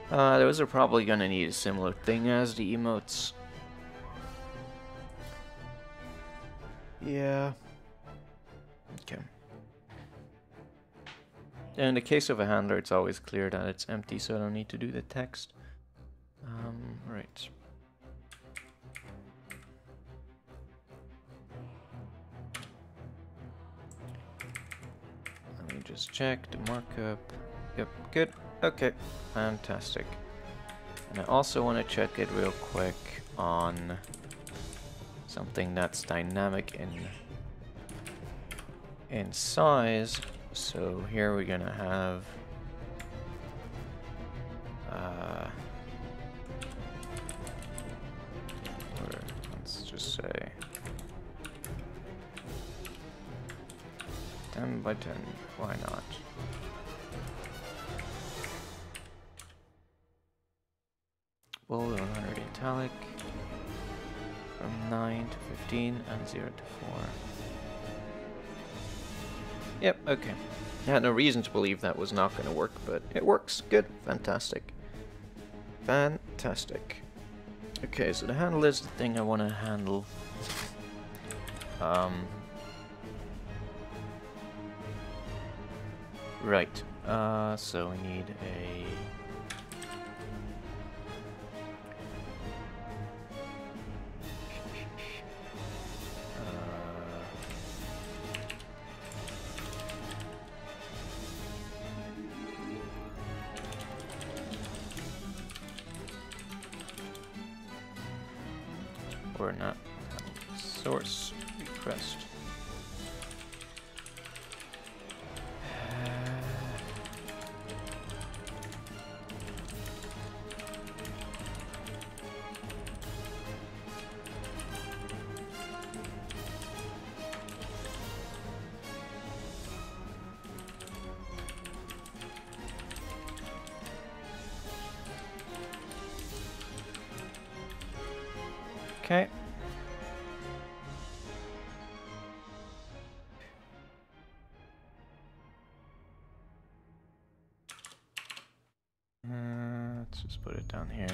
Those are probably gonna need a similar thing as the emotes. Yeah. Okay. In the case of a handler, it's always clear that it's empty, so I don't need to do the text. Right. Let me just check the markup. Yep, good. Okay, fantastic. And I also want to check it real quick on something that's dynamic in size. So here we're gonna have let's just say 10 by 10. Why not? bold, 100 italic. From 9 to 15 and 0 to 4. Yep, okay. I had no reason to believe that was not going to work, but it works. Good. Fantastic. Fantastic. Okay, so the handle is the thing I want to handle. Right. So we need a... or not. Source request. Okay. Let's just put it down here.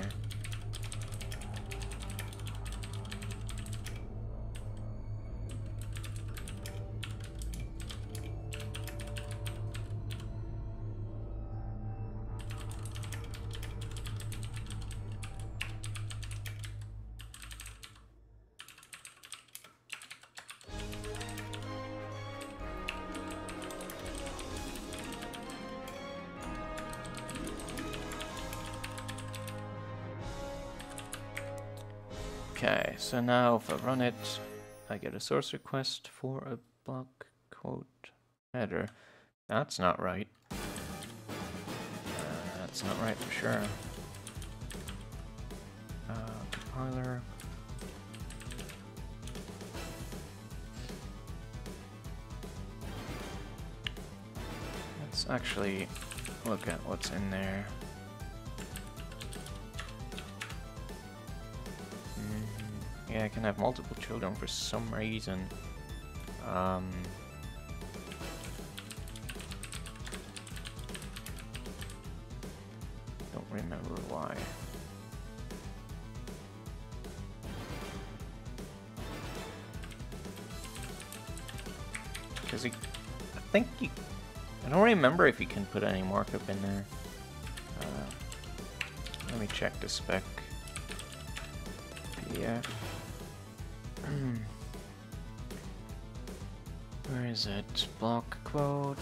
Okay, so now if I run it, I get a source request for a block quote header. That's not right. That's not right for sure. Compiler. Let's actually look at what's in there. Yeah, I can have multiple children for some reason. Don't remember why. Because I think I don't remember if you can put any markup in there. Let me check the spec. Yeah. Where is it? Block quote,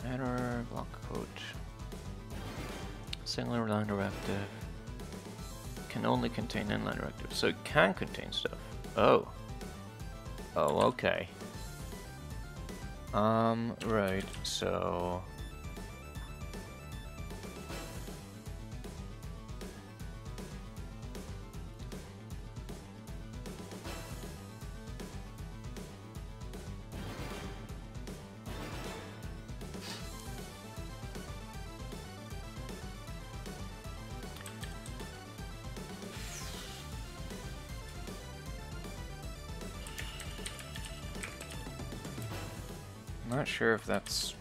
error, block quote. Singular line directive. Can only contain inline directive. So it can contain stuff. Oh. Oh, okay. Right, so... Not sure if that's...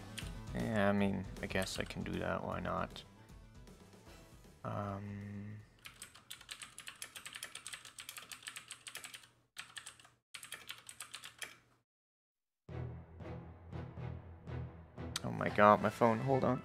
Yeah, I mean, I guess I can do that, why not? Oh my god, my phone, hold on.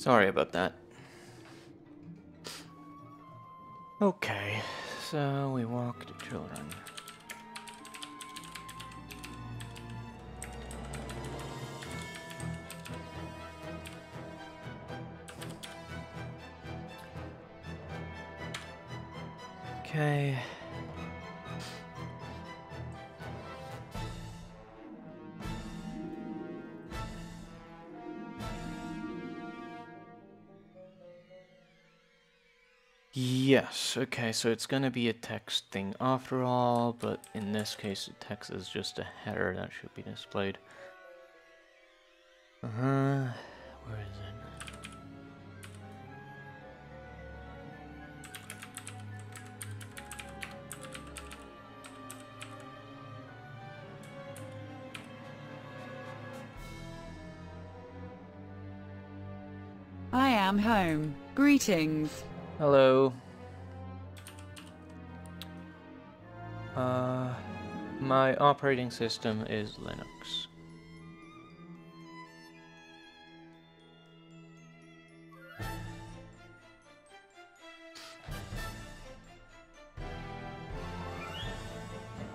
Sorry about that. Okay, so we walk the children. Okay. Yes, okay, so it's gonna be a text thing after all, but in this case the text is just a header that should be displayed. Where is it? I am home. Greetings. Hello. My operating system is Linux.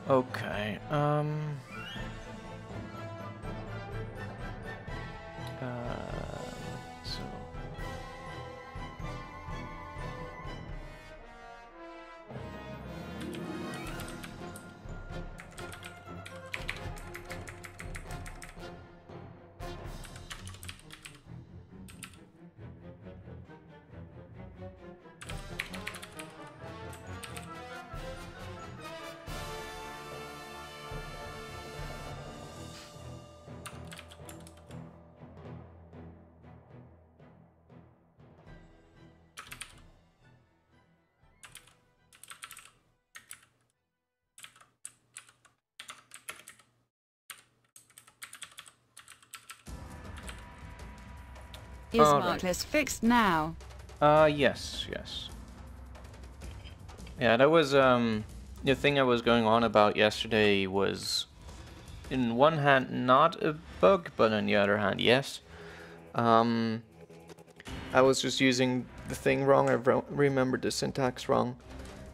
Okay, so Is Markless fixed now? yes. Yeah, that was, the thing I was going on about yesterday was, in one hand, not a bug, but on the other hand, yes. I was just using the thing wrong, I remembered the syntax wrong.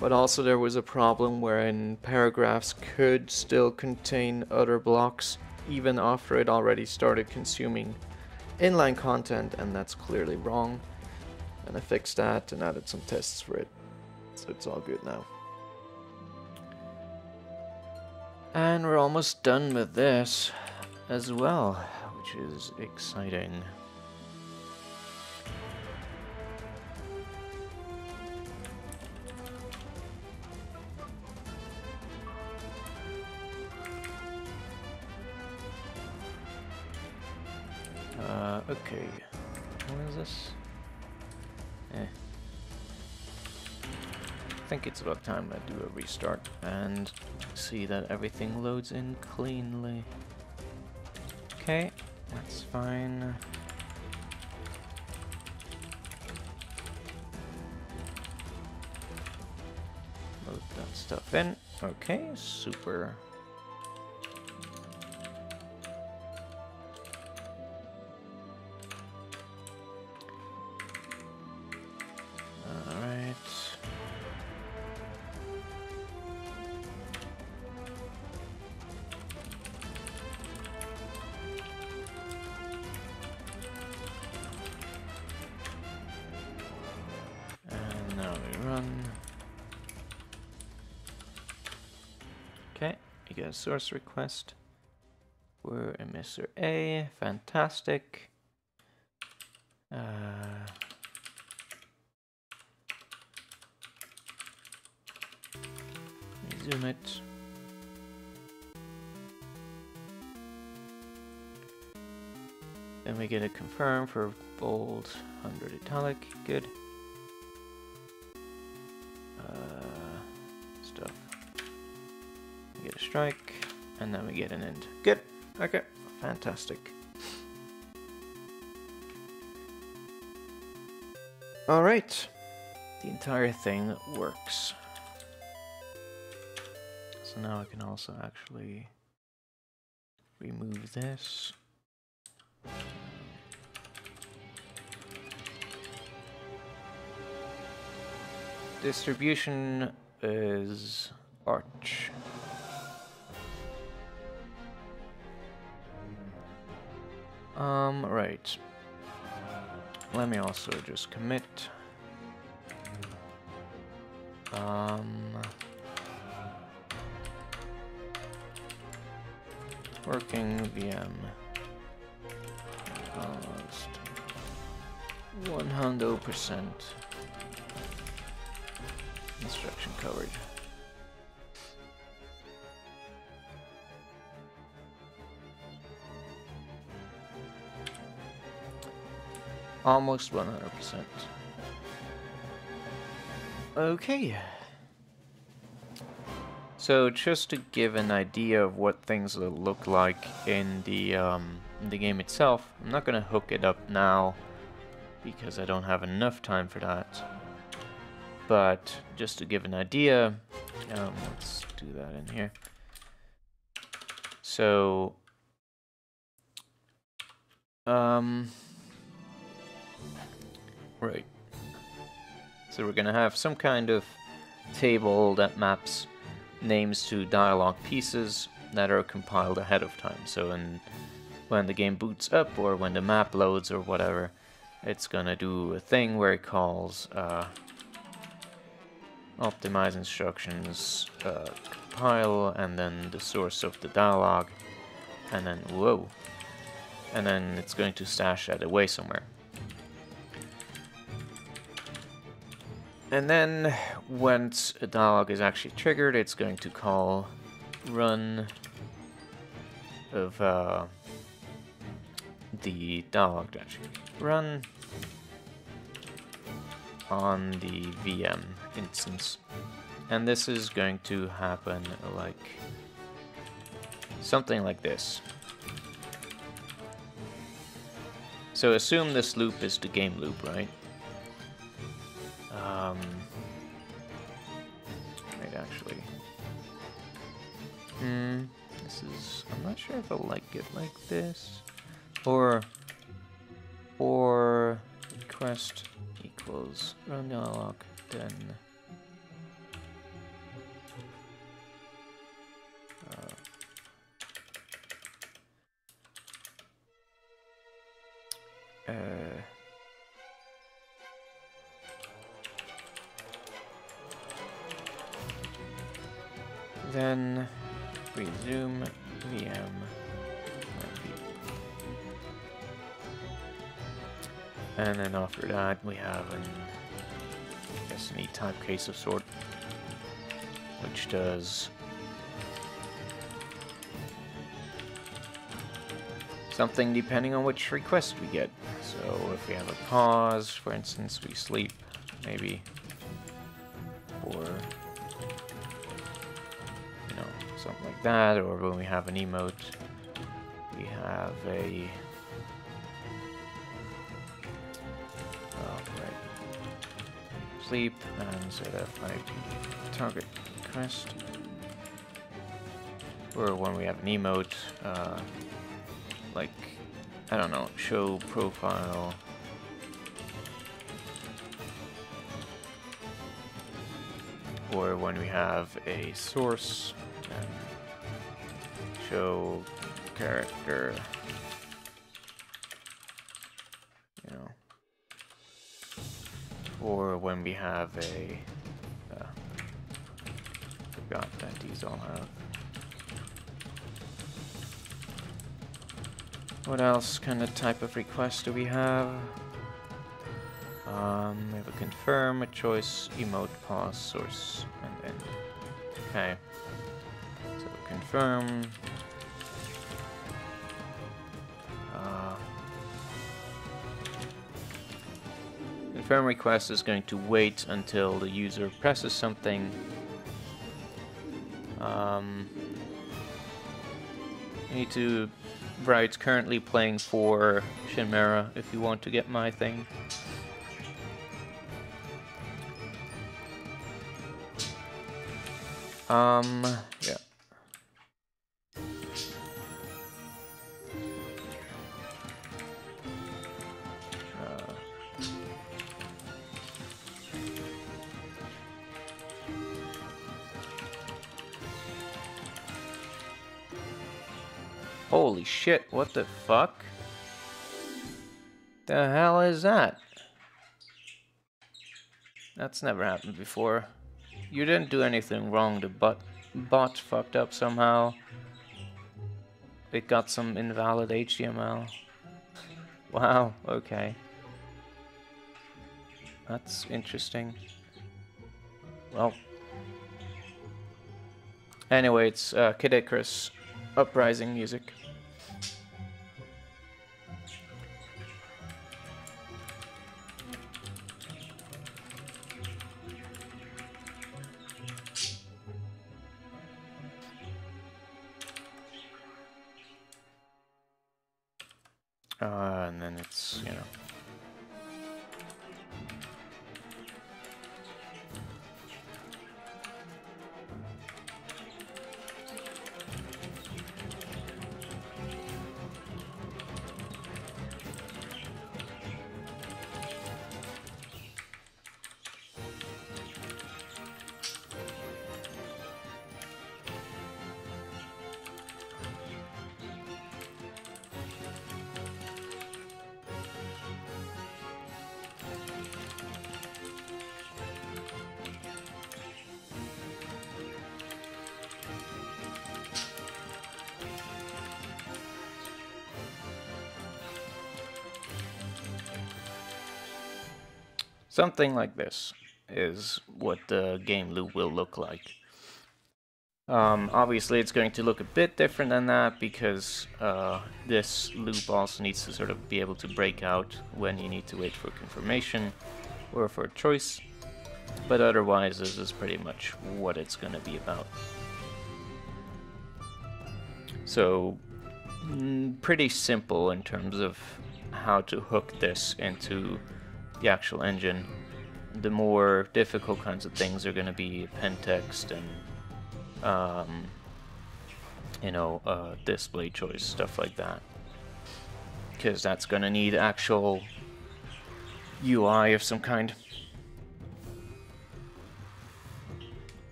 But also there was a problem wherein paragraphs could still contain other blocks, even after it already started consuming inline content, and that's clearly wrong. And I fixed that and added some tests for it. So it's all good now. And we're almost done with this as well, which is exciting. Okay. What is this? I think it's about time I do a restart and see that everything loads in cleanly. Okay, that's fine. Load that stuff in. Okay, super. Alright. And now we run. Okay, you get a source request. We're emitter A, fantastic. Zoom it. Then we get a confirm for bold 100 italic, good. Stuff. We get a strike, and then we get an end. Good, okay, fantastic. Alright, the entire thing works. So now I can also actually remove this. Distribution is Arch. Right. Let me also just commit. Working VM. Almost 100% instruction coverage. Almost 100%. Okay. So just to give an idea of what things will look like in the game itself, I'm not gonna hook it up now because I don't have enough time for that. But just to give an idea, let's do that in here. So, right. So we're gonna have some kind of table that maps names to dialogue pieces that are compiled ahead of time. So when the game boots up or when the map loads or whatever, it's gonna do a thing where it calls optimize instructions, compile, and then the source of the dialogue, and then whoa, and then it's going to stash that away somewhere. And then once a dialogue is actually triggered, it's going to call run of the dialogue actually run on the VM instance. And this is going to happen like something like this. So assume this loop is the game loop, right? Right, actually. This is... I'm not sure if I like it like this. Or request equals run dialog, then... then resume VM. And then after that we have an SNE type case of sort, which does something depending on which request we get. So if we have a pause, for instance, we sleep, maybe, or something like that, or when we have an emote, we have a sleep and set IP target request, or when we have an emote, like, I don't know, show profile, or when we have a source, and show character, or when we have a, forgot that these all have. What else kind of type of request do we have? We have a confirm, a choice, emote, pause, source, and end. Okay. So confirm. Confirm request is going to wait until the user presses something. You need to write currently playing for Shinmera if you want to get my thing. Yeah. Holy shit, what the fuck? The hell is that? That's never happened before. You didn't do anything wrong, the bot fucked up somehow. It got some invalid HTML. Wow, okay. That's interesting. Well. Anyway, it's Kid Icarus Uprising music. And then it's, you know. Something like this is what the game loop will look like. Obviously, it's going to look a bit different than that because this loop also needs to sort of be able to break out when you need to wait for confirmation or for a choice. But otherwise, this is pretty much what it's going to be about. So, pretty simple in terms of how to hook this into the actual engine. The more difficult kinds of things are going to be pen text and display choice, stuff like that, because that's going to need actual UI of some kind.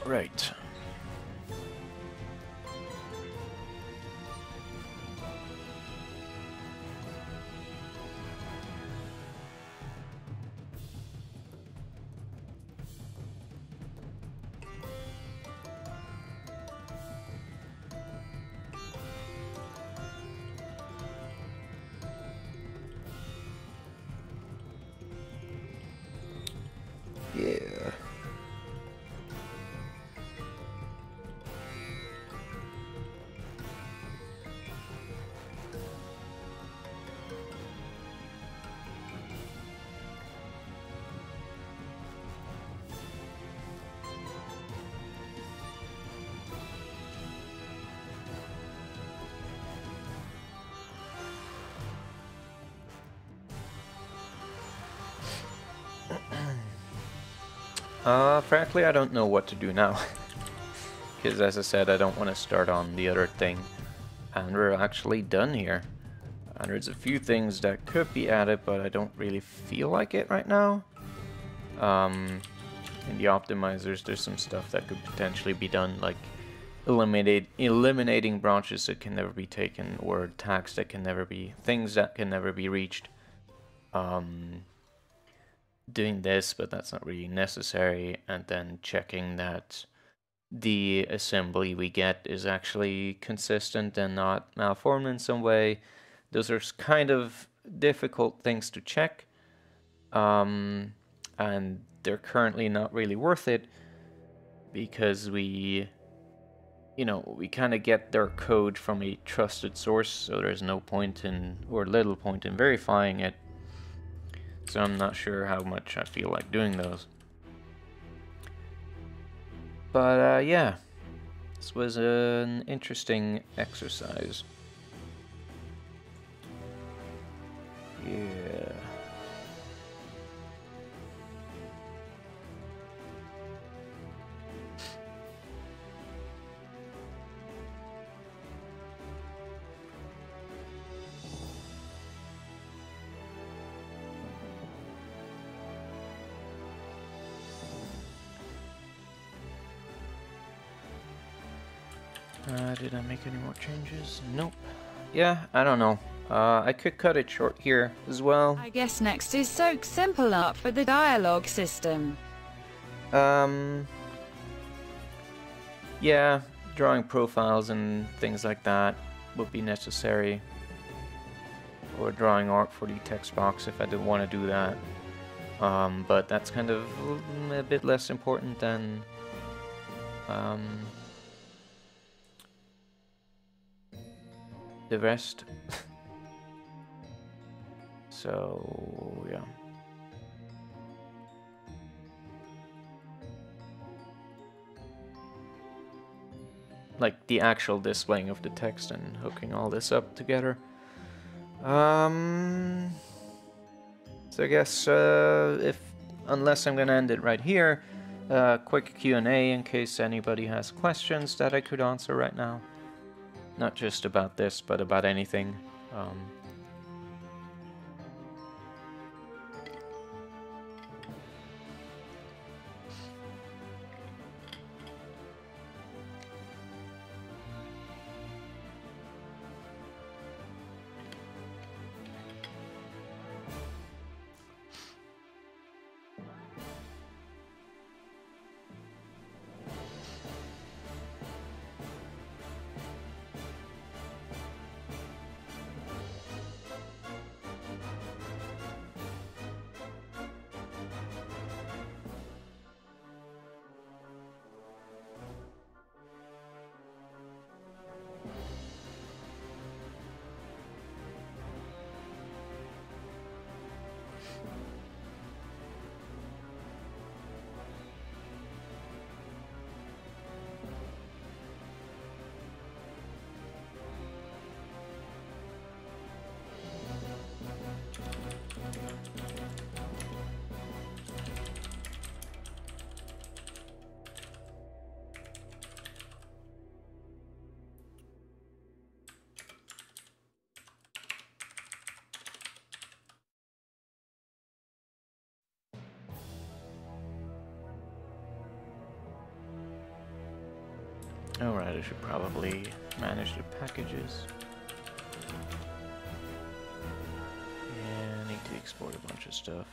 Right. Yeah. Frankly, I don't know what to do now. Because as I said, I don't want to start on the other thing. And we're actually done here. And there's a few things that could be added, but I don't really feel like it right now. In the optimizers, there's some stuff that could potentially be done, like eliminating branches that can never be taken, or tags that can never be, things that can never be reached. Doing this, but that's not really necessary, and then checking that the assembly we get is actually consistent and not malformed in some way. Those are kind of difficult things to check, and they're currently not really worth it because we kind of get their code from a trusted source, so there's no point in, or little point in, verifying it. So I'm not sure how much I feel like doing those. But yeah, this was an interesting exercise. Yeah. Did I make any more changes? Nope. Yeah, I don't know. I could cut it short here as well. I guess next is soak simple up for the dialogue system. Yeah, drawing profiles and things like that would be necessary. Or drawing art for the text box if I did want to do that. But that's kind of a bit less important than the rest. So, yeah. Like the actual displaying of the text and hooking all this up together. So I guess unless I'm gonna end it right here, quick Q&A in case anybody has questions that I could answer right now. Not just about this, but about anything. Alright, I should probably manage the packages. Yeah, I need to export a bunch of stuff.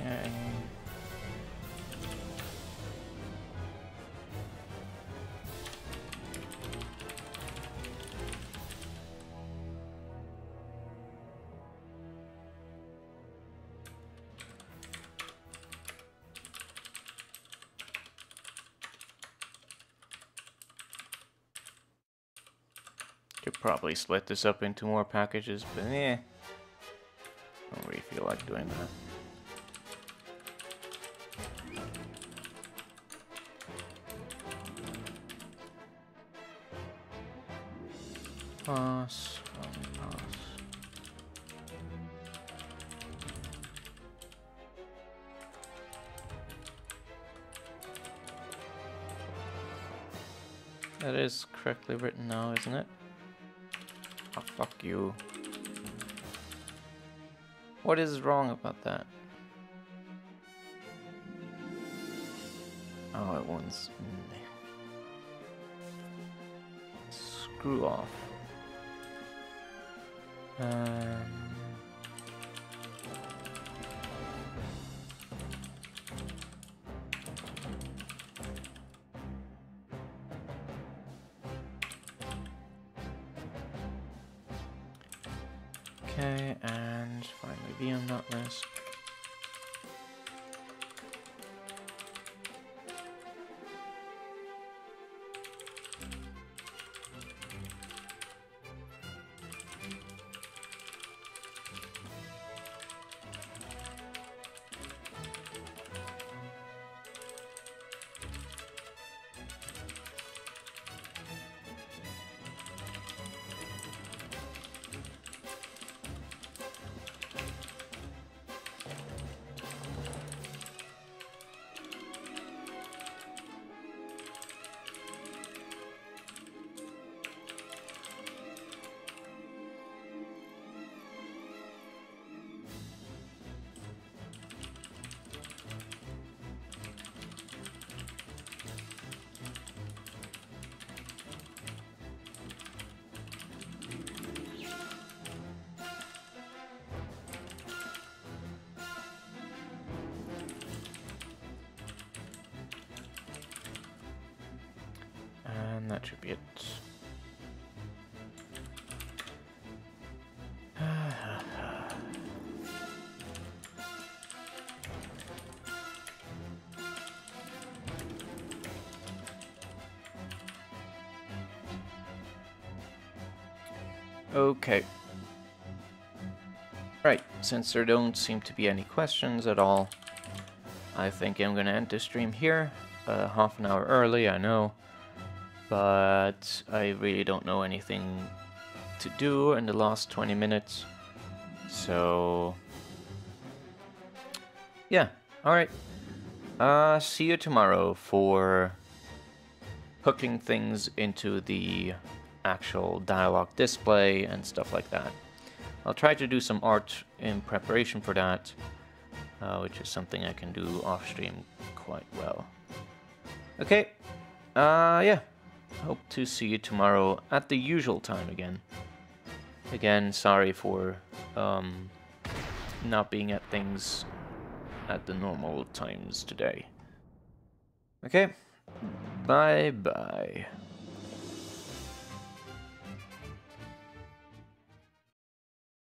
Okay. Could probably split this up into more packages, but don't really feel like doing that. Pass, pass. That is correctly written now, isn't it? Oh, fuck you. What is wrong about that? Oh, it wants... Screw off. Okay, and finally be on that list. And that should be it. Okay. Right, since there don't seem to be any questions at all, I think I'm gonna end the stream here. Half an hour early, I know. But I really don't know anything to do in the last 20 minutes. So... yeah, alright. See you tomorrow for hooking things into the actual dialogue display and stuff like that. I'll try to do some art in preparation for that, which is something I can do off stream quite well. Okay, yeah, hope to see you tomorrow at the usual time again. Again, sorry for not being at things at the normal times today. Okay, bye bye.